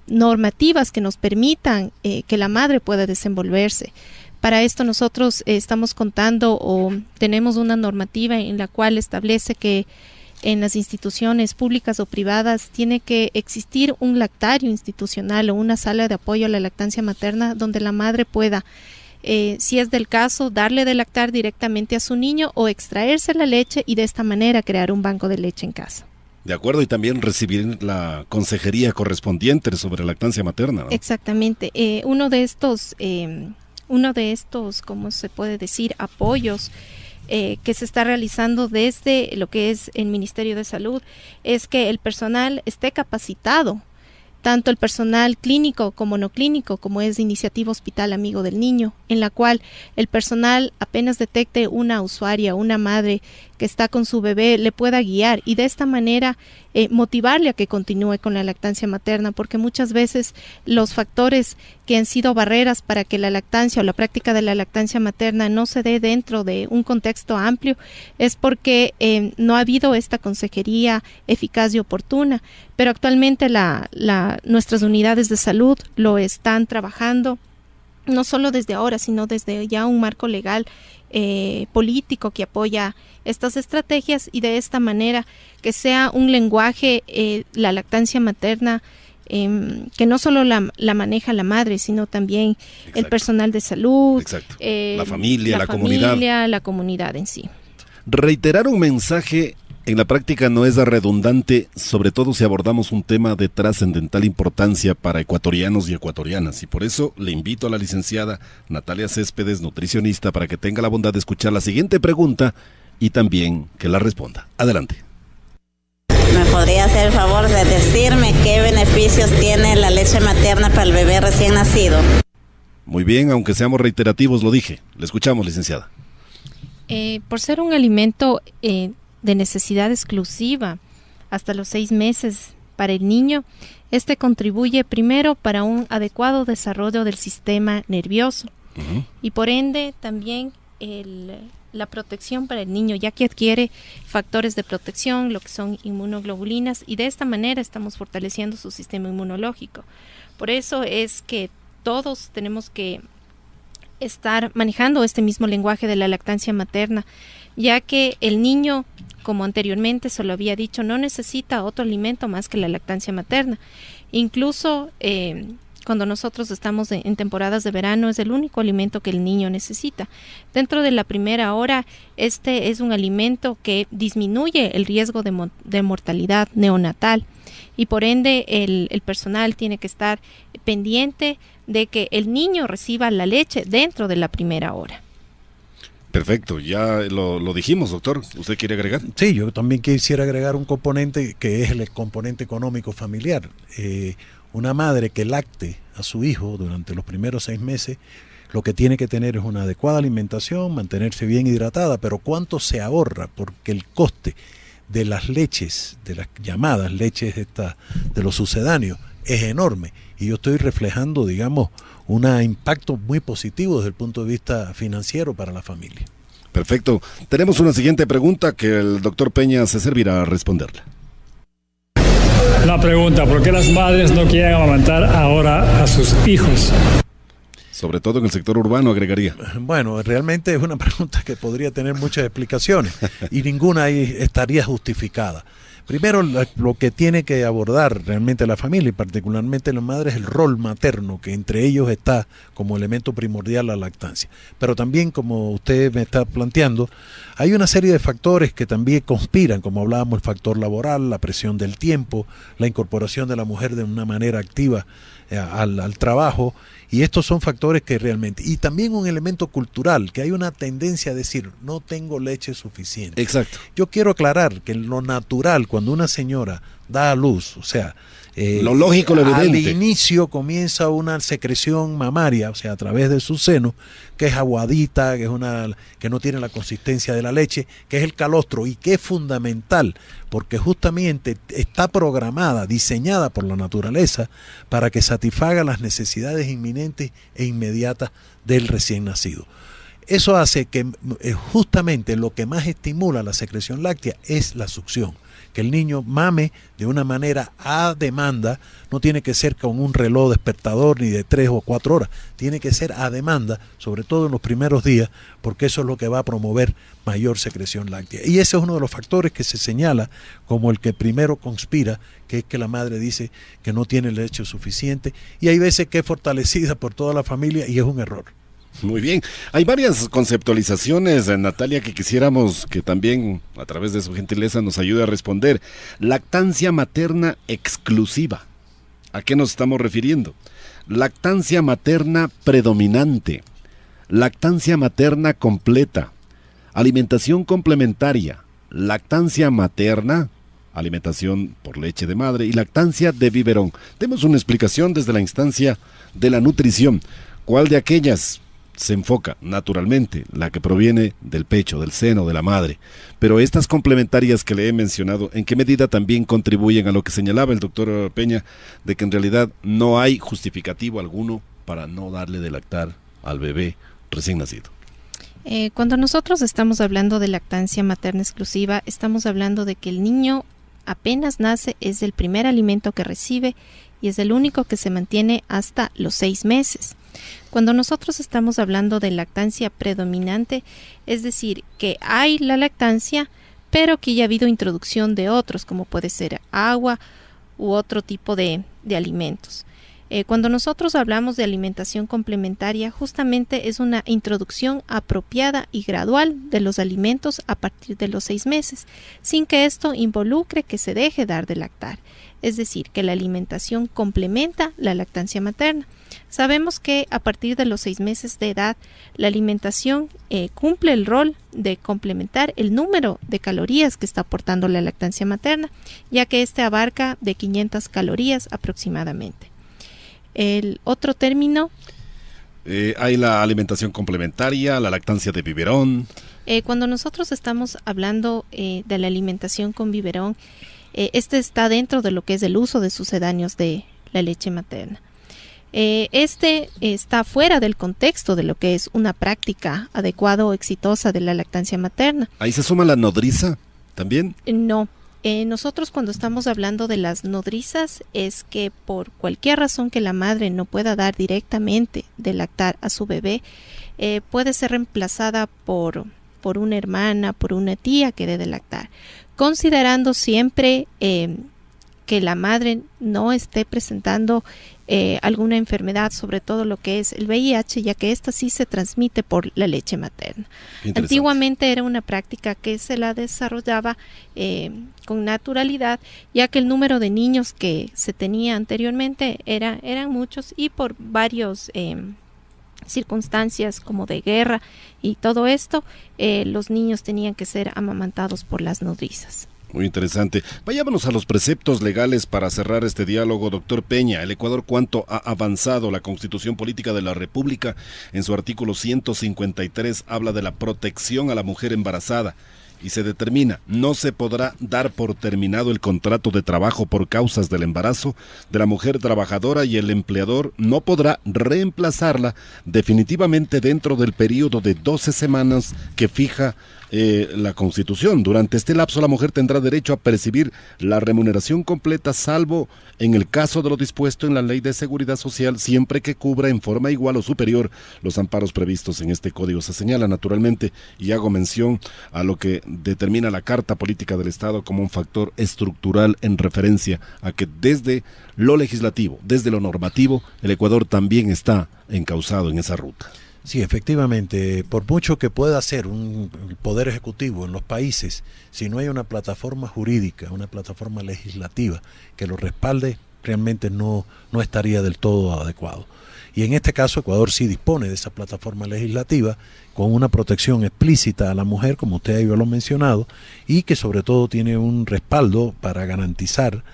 normativas que nos permitan que la madre pueda desenvolverse. Para esto nosotros estamos contando o tenemos una normativa en la cual establece que en las instituciones públicas o privadas tiene que existir un lactario institucional o una sala de apoyo a la lactancia materna donde la madre pueda, si es del caso, darle de lactar directamente a su niño o extraerse la leche y de esta manera crear un banco de leche en casa. De acuerdo, y también recibir la consejería correspondiente sobre lactancia materna, ¿no? Exactamente. Uno de estos, ¿cómo se puede decir?, apoyos que se está realizando desde lo que es el Ministerio de Salud es que el personal esté capacitado, tanto el personal clínico como no clínico, como es Iniciativa Hospital Amigo del Niño, en la cual el personal apenas detecte una usuaria, una madre que está con su bebé, le pueda guiar y de esta manera motivarle a que continúe con la lactancia materna, porque muchas veces los factores que han sido barreras para que la lactancia o la práctica de la lactancia materna no se dé dentro de un contexto amplio es porque no ha habido esta consejería eficaz y oportuna, pero actualmente nuestras unidades de salud lo están trabajando, no solo desde ahora, sino desde ya un marco legal político que apoya estas estrategias y de esta manera que sea un lenguaje, la lactancia materna, que no solo la maneja la madre, sino también Exacto. el personal de salud, la familia, la comunidad en sí. Reiterar un mensaje en la práctica no es redundante, sobre todo si abordamos un tema de trascendental importancia para ecuatorianos y ecuatorianas, y por eso le invito a la licenciada Natalia Céspedes, nutricionista, para que tenga la bondad de escuchar la siguiente pregunta y también que la responda. Adelante. ¿Me podría hacer el favor de decirme qué beneficios tiene la leche materna para el bebé recién nacido? Muy bien, aunque seamos reiterativos, lo dije. Le escuchamos, licenciada. Por ser un alimento de necesidad exclusiva hasta los 6 meses para el niño, este contribuye primero para un adecuado desarrollo del sistema nervioso y por ende también la protección para el niño, ya que adquiere factores de protección, lo que son inmunoglobulinas, y de esta manera estamos fortaleciendo su sistema inmunológico. Por eso es que todos tenemos que estar manejando este mismo lenguaje de la lactancia materna, ya que el niño, como anteriormente se lo había dicho, no necesita otro alimento más que la lactancia materna. Incluso cuando nosotros estamos en temporadas de verano, es el único alimento que el niño necesita. Dentro de la primera hora, este es un alimento que disminuye el riesgo de mortalidad neonatal, y por ende el personal tiene que estar pendiente de que el niño reciba la leche dentro de la primera hora. Perfecto, ya lo dijimos, doctor. ¿Usted quiere agregar? Sí, yo también quisiera agregar un componente que es el componente económico familiar. Una madre que lacte a su hijo durante los primeros 6 meses, lo que tiene que tener es una adecuada alimentación, mantenerse bien hidratada, pero ¿cuánto se ahorra? Porque el coste de las leches, de las llamadas leches de los sucedáneos, es enorme. Y yo estoy reflejando, digamos, un impacto muy positivo desde el punto de vista financiero para la familia. Perfecto. Tenemos una siguiente pregunta que el doctor Peña se servirá a responderla. La pregunta, ¿por qué las madres no quieren amamantar ahora a sus hijos? Sobre todo en el sector urbano, agregaría. Bueno, realmente es una pregunta que podría tener muchas explicaciones y ninguna ahí estaría justificada. Primero, lo que tiene que abordar realmente la familia y particularmente la madre es el rol materno, que entre ellos está como elemento primordial la lactancia. Pero también, como usted me está planteando, hay una serie de factores que también conspiran, como hablábamos, el factor laboral, la presión del tiempo, la incorporación de la mujer de una manera activa al trabajo, y estos son factores que realmente, y también un elemento cultural, que hay una tendencia a decir, no tengo leche suficiente. Exacto. Yo quiero aclarar que lo natural, cuando una señora da a luz, o sea, lo lógico, lo evidente. Al inicio comienza una secreción mamaria, o sea, a través de su seno, que es aguadita, que no tiene la consistencia de la leche, que es el calostro, y que es fundamental, porque justamente está programada, diseñada por la naturaleza, para que satisfaga las necesidades inminentes e inmediatas del recién nacido. Eso hace que justamente lo que más estimula la secreción láctea es la succión. Que el niño mame de una manera a demanda, no tiene que ser con un reloj despertador ni de 3 o 4 horas, tiene que ser a demanda, sobre todo en los primeros días, porque eso es lo que va a promover mayor secreción láctea. Y ese es uno de los factores que se señala como el que primero conspira, que es que la madre dice que no tiene leche suficiente, y hay veces que es fortalecida por toda la familia y es un error. Muy bien, hay varias conceptualizaciones, Natalia, que quisiéramos que también a través de su gentileza nos ayude a responder. Lactancia materna exclusiva, ¿a qué nos estamos refiriendo? Lactancia materna predominante, lactancia materna completa, alimentación complementaria, lactancia materna, alimentación por leche de madre y lactancia de biberón. Demos una explicación desde la instancia de la nutrición. ¿Cuál de aquellas se enfoca? Naturalmente, la que proviene del pecho, del seno, de la madre. Pero estas complementarias que le he mencionado, ¿en qué medida también contribuyen a lo que señalaba el doctor Peña, de que en realidad no hay justificativo alguno para no darle de lactar al bebé recién nacido? Cuando nosotros estamos hablando de lactancia materna exclusiva, estamos hablando de que el niño apenas nace, es el primer alimento que recibe y es el único que se mantiene hasta los 6 meses. Cuando nosotros estamos hablando de lactancia predominante, es decir, que hay la lactancia, pero que ya ha habido introducción de otros, como puede ser agua u otro tipo de alimentos. Cuando nosotros hablamos de alimentación complementaria, justamente es una introducción apropiada y gradual de los alimentos a partir de los 6 meses, sin que esto involucre que se deje dar de lactar. Es decir, que la alimentación complementa la lactancia materna. Sabemos que a partir de los 6 meses de edad, la alimentación cumple el rol de complementar el número de calorías que está aportando la lactancia materna, ya que este abarca de 500 calorías aproximadamente. El otro término... hay la alimentación complementaria, la lactancia de biberón. Cuando nosotros estamos hablando de la alimentación con biberón, este está dentro de lo que es el uso de sucedáneos de la leche materna. Este está fuera del contexto de lo que es una práctica adecuada o exitosa de la lactancia materna. ¿Ahí se suma la nodriza también? No. Nosotros cuando estamos hablando de las nodrizas es que por cualquier razón que la madre no pueda dar directamente de lactar a su bebé, puede ser reemplazada por una hermana, por una tía que dé de lactar, considerando siempre que la madre no esté presentando alguna enfermedad, sobre todo lo que es el VIH, ya que esta sí se transmite por la leche materna. Antiguamente era una práctica que se la desarrollaba con naturalidad, ya que el número de niños que se tenía anteriormente eran muchos, y por varios circunstancias como de guerra y todo esto, los niños tenían que ser amamantados por las nodrizas. Muy interesante. Vayámonos a los preceptos legales para cerrar este diálogo, doctor Peña. El Ecuador, ¿cuánto ha avanzado? La Constitución Política de la República, en su artículo 153, habla de la protección a la mujer embarazada. Y se determina, no se podrá dar por terminado el contrato de trabajo por causas del embarazo de la mujer trabajadora, y el empleador no podrá reemplazarla definitivamente dentro del periodo de 12 semanas que fija la Constitución. Durante este lapso la mujer tendrá derecho a percibir la remuneración completa, salvo en el caso de lo dispuesto en la Ley de Seguridad Social, siempre que cubra en forma igual o superior los amparos previstos en este código. Se señala naturalmente, y hago mención a lo que determina la Carta Política del Estado como un factor estructural en referencia a que desde lo legislativo, desde lo normativo, el Ecuador también está encauzado en esa ruta. Sí, efectivamente, por mucho que pueda hacer un poder ejecutivo en los países, si no hay una plataforma jurídica, una plataforma legislativa que lo respalde, realmente no estaría del todo adecuado. Y en este caso Ecuador sí dispone de esa plataforma legislativa con una protección explícita a la mujer, como usted ya lo ha mencionado, y que sobre todo tiene un respaldo para garantizar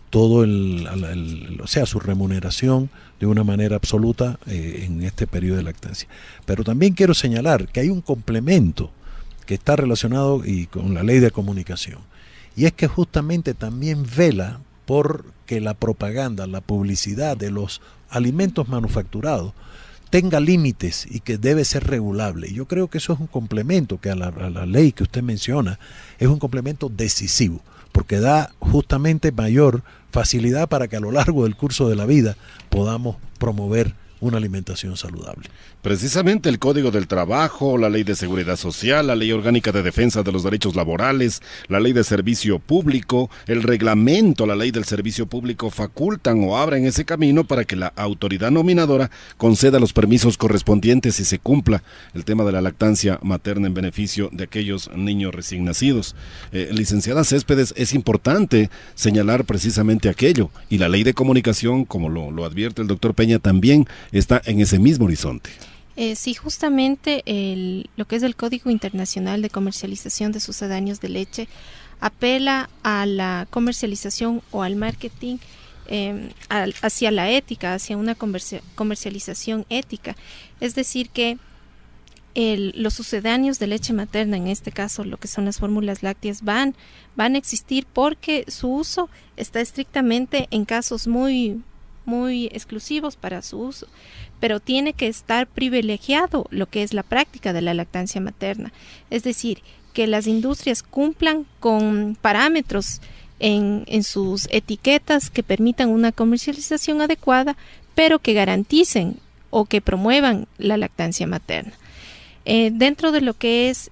todo o sea, su remuneración de una manera absoluta en este periodo de lactancia. Pero también quiero señalar que hay un complemento que está relacionado con la ley de comunicación, y es que justamente también vela por que la propaganda, la publicidad de los alimentos manufacturados tenga límites y que debe ser regulable. Yo creo que eso es un complemento que a la ley que usted menciona es un complemento decisivo, porque da justamente mayor facilidad para que a lo largo del curso de la vida podamos promover una alimentación saludable. Precisamente el Código del Trabajo, la Ley de Seguridad Social, la Ley Orgánica de Defensa de los Derechos Laborales, la Ley de Servicio Público, el reglamento, la Ley del Servicio Público facultan o abren ese camino para que la autoridad nominadora conceda los permisos correspondientes y se cumpla el tema de la lactancia materna en beneficio de aquellos niños recién nacidos. Licenciada Céspedes, es importante señalar precisamente aquello, y la Ley de Comunicación, como lo advierte el doctor Peña, también está en ese mismo horizonte. Sí, justamente lo que es el Código Internacional de Comercialización de Sucedáneos de Leche apela a la comercialización o al marketing hacia la ética, hacia una comercialización ética. Es decir que los sucedáneos de leche materna, en este caso lo que son las fórmulas lácteas, van a existir porque su uso está estrictamente en casos muy exclusivos para su uso, pero tiene que estar privilegiado lo que es la práctica de la lactancia materna, es decir, que las industrias cumplan con parámetros en sus etiquetas que permitan una comercialización adecuada, pero que garanticen o que promuevan la lactancia materna. Dentro de lo que es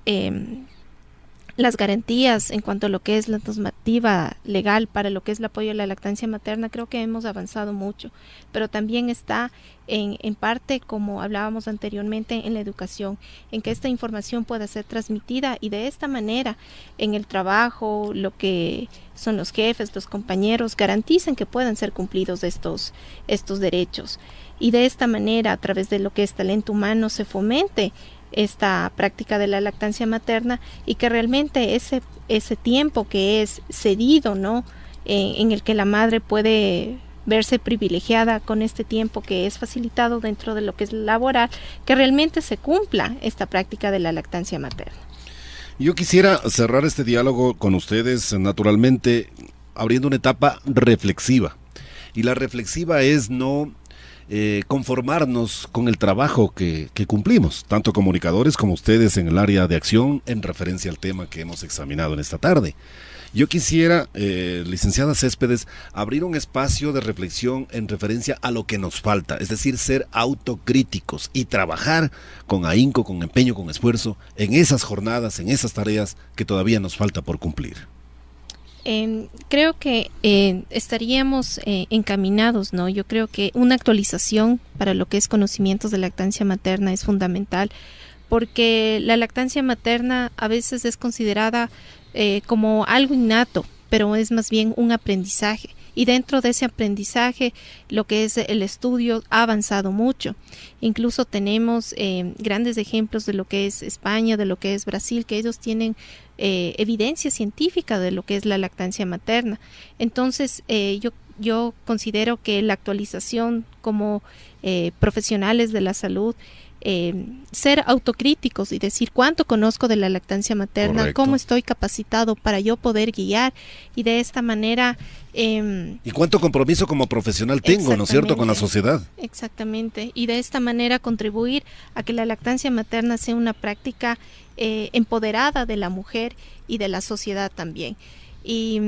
las garantías en cuanto a lo que es la normativa legal para lo que es el apoyo a la lactancia materna, creo que hemos avanzado mucho, pero también está en parte, como hablábamos anteriormente, en la educación, en que esta información pueda ser transmitida y de esta manera en el trabajo, lo que son los jefes, los compañeros, garanticen que puedan ser cumplidos estos derechos, y de esta manera, a través de lo que es talento humano, se fomente esta práctica de la lactancia materna y que realmente ese tiempo que es cedido, ¿no? En el que la madre puede verse privilegiada con este tiempo que es facilitado dentro de lo que es laboral, que realmente se cumpla esta práctica de la lactancia materna. Yo quisiera cerrar este diálogo con ustedes, naturalmente, abriendo una etapa reflexiva. Y la reflexiva es no conformarnos con el trabajo que cumplimos, tanto comunicadores como ustedes en el área de acción en referencia al tema que hemos examinado en esta tarde. Yo quisiera, licenciada Céspedes, abrir un espacio de reflexión en referencia a lo que nos falta, es decir, ser autocríticos y trabajar con ahínco, con empeño, con esfuerzo en esas jornadas, en esas tareas que todavía nos falta por cumplir. Creo que estaríamos encaminados, ¿no? Yo creo que una actualización para lo que es conocimientos de lactancia materna es fundamental, porque la lactancia materna a veces es considerada como algo innato, pero es más bien un aprendizaje. Y dentro de ese aprendizaje, lo que es el estudio ha avanzado mucho. Incluso tenemos grandes ejemplos de lo que es España, de lo que es Brasil, que ellos tienen evidencia científica de lo que es la lactancia materna. Entonces, yo considero que la actualización como profesionales de la salud, ser autocríticos y decir cuánto conozco de la lactancia materna, correcto, cómo estoy capacitado para yo poder guiar, y de esta manera y cuánto compromiso como profesional tengo, ¿no es cierto?, con la sociedad. Exactamente, y de esta manera contribuir a que la lactancia materna sea una práctica empoderada de la mujer y de la sociedad también. Y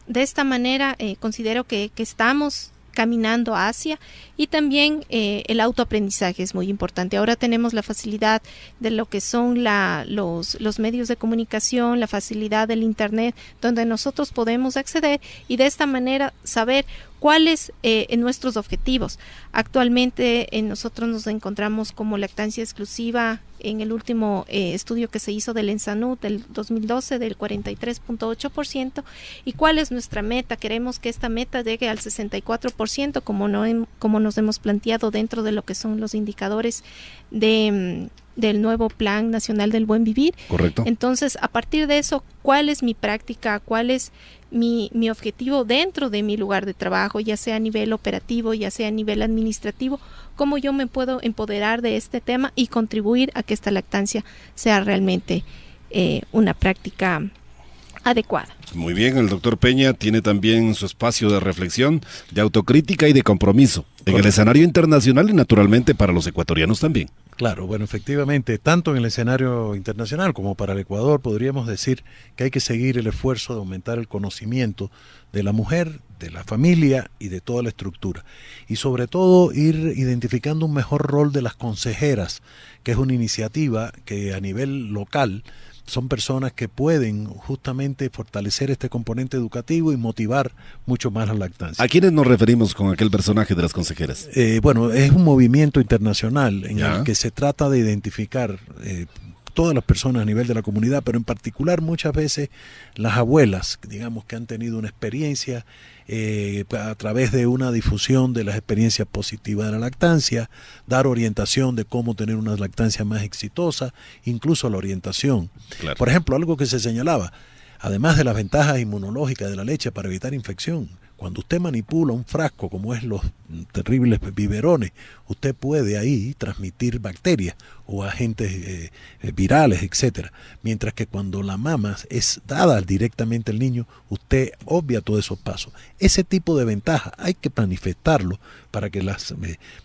de esta manera considero que estamos caminando hacia, y también el autoaprendizaje es muy importante. Ahora tenemos la facilidad de lo que son los medios de comunicación, la facilidad del internet, donde nosotros podemos acceder y de esta manera saber cuáles nuestros objetivos. Actualmente nosotros nos encontramos como lactancia exclusiva en el último estudio que se hizo del ENSANUD del 2012 del 43.8%. ¿Y cuál es nuestra meta? Queremos que esta meta llegue al 64%, como nos hemos planteado dentro de lo que son los indicadores del nuevo Plan Nacional del Buen Vivir. Correcto. Entonces, a partir de eso, ¿cuál es mi práctica? ¿Cuál es mi objetivo dentro de mi lugar de trabajo, ya sea a nivel operativo, ya sea a nivel administrativo? ¿Cómo yo me puedo empoderar de este tema y contribuir a que esta lactancia sea realmente una práctica adecuada? Muy bien, el doctor Peña tiene también su espacio de reflexión, de autocrítica y de compromiso en el escenario internacional y naturalmente para los ecuatorianos también. Claro, bueno, efectivamente, tanto en el escenario internacional como para el Ecuador podríamos decir que hay que seguir el esfuerzo de aumentar el conocimiento de la mujer, de la familia y de toda la estructura. Y sobre todo ir identificando un mejor rol de las consejeras, que es una iniciativa que a nivel local son personas que pueden justamente fortalecer este componente educativo y motivar mucho más la lactancia. ¿A quiénes nos referimos con aquel personaje de las consejeras? Bueno, es un movimiento internacional en el que se trata de identificar todas las personas a nivel de la comunidad, pero en particular muchas veces las abuelas, digamos, que han tenido una experiencia a través de una difusión de las experiencias positivas de la lactancia, dar orientación de cómo tener una lactancia más exitosa, incluso la orientación. Claro. Por ejemplo, algo que se señalaba, además de las ventajas inmunológicas de la leche para evitar infección, cuando usted manipula un frasco como es los terribles biberones, usted puede ahí transmitir bacterias o agentes virales, etcétera. Mientras que cuando la mama es dada directamente al niño, usted obvia todos esos pasos. Ese tipo de ventaja hay que manifestarlo para que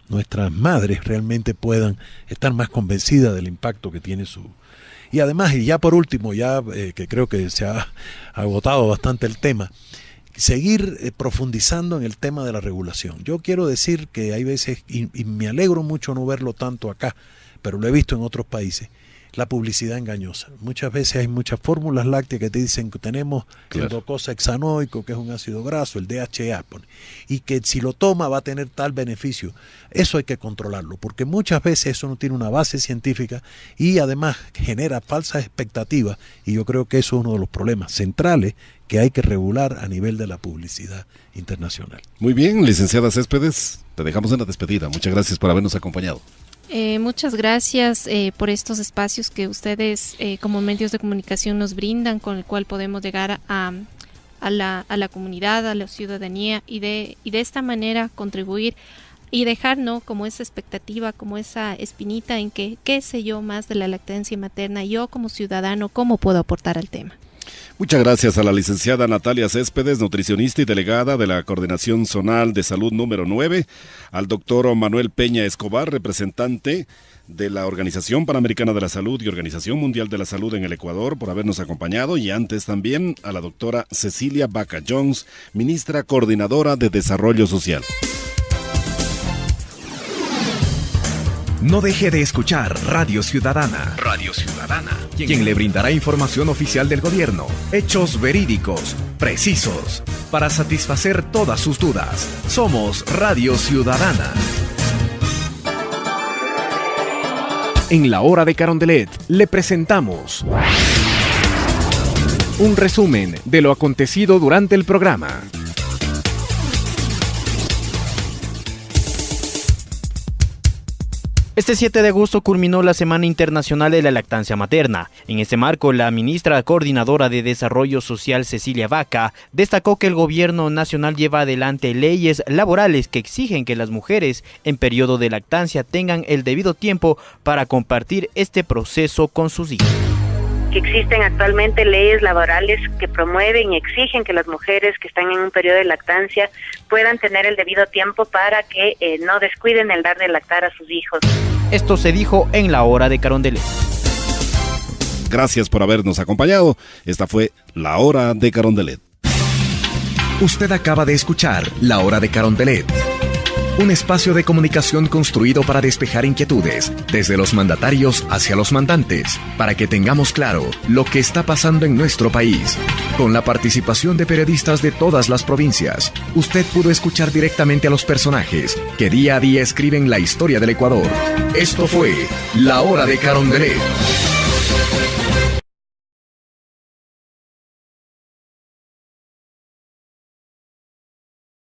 nuestras madres realmente puedan estar más convencidas del impacto que tiene su... Y además, y ya por último, que creo que se ha agotado bastante el tema, seguir profundizando en el tema de la regulación. Yo quiero decir que hay veces, y me alegro mucho no verlo tanto acá, pero lo he visto en otros países, la publicidad engañosa. Muchas veces hay muchas fórmulas lácteas que te dicen que tenemos el docosahexanoico, que es un ácido graso, el DHA, y que si lo toma va a tener tal beneficio. Eso hay que controlarlo, porque muchas veces eso no tiene una base científica y además genera falsas expectativas, y yo creo que eso es uno de los problemas centrales que hay que regular a nivel de la publicidad internacional. Muy bien, licenciada Céspedes, te dejamos en la despedida. Muchas gracias por habernos acompañado. Muchas gracias por estos espacios que ustedes como medios de comunicación nos brindan, con el cual podemos llegar a la comunidad, a la ciudadanía y de esta manera contribuir y dejar, ¿no?, como esa expectativa, como esa espinita en que qué sé yo más de la lactancia materna, yo como ciudadano, cómo puedo aportar al tema. Muchas gracias a la licenciada Natalia Céspedes, nutricionista y delegada de la Coordinación Zonal de Salud número 9, al doctor Manuel Peña Escobar, representante de la Organización Panamericana de la Salud y Organización Mundial de la Salud en el Ecuador, por habernos acompañado, y antes también a la doctora Cecilia Vaca Jones, ministra coordinadora de Desarrollo Social. No deje de escuchar Radio Ciudadana. Radio Ciudadana. Quien le brindará información oficial del gobierno, hechos verídicos, precisos, para satisfacer todas sus dudas. Somos Radio Ciudadana. En la hora de Carondelet le presentamos un resumen de lo acontecido durante el programa. Este 7 de agosto culminó la Semana Internacional de la Lactancia Materna. En este marco, la ministra coordinadora de Desarrollo Social, Cecilia Vaca, destacó que el gobierno nacional lleva adelante leyes laborales que exigen que las mujeres en periodo de lactancia tengan el debido tiempo para compartir este proceso con sus hijos. Que existen actualmente leyes laborales que promueven y exigen que las mujeres que están en un periodo de lactancia puedan tener el debido tiempo para que no descuiden el dar de lactar a sus hijos. Esto se dijo en la hora de Carondelet. Gracias por habernos acompañado. Esta fue la hora de Carondelet. Usted acaba de escuchar la hora de Carondelet. Un espacio de comunicación construido para despejar inquietudes, desde los mandatarios hacia los mandantes, para que tengamos claro lo que está pasando en nuestro país. Con la participación de periodistas de todas las provincias, usted pudo escuchar directamente a los personajes que día a día escriben la historia del Ecuador. Esto fue La Hora de Carondelet.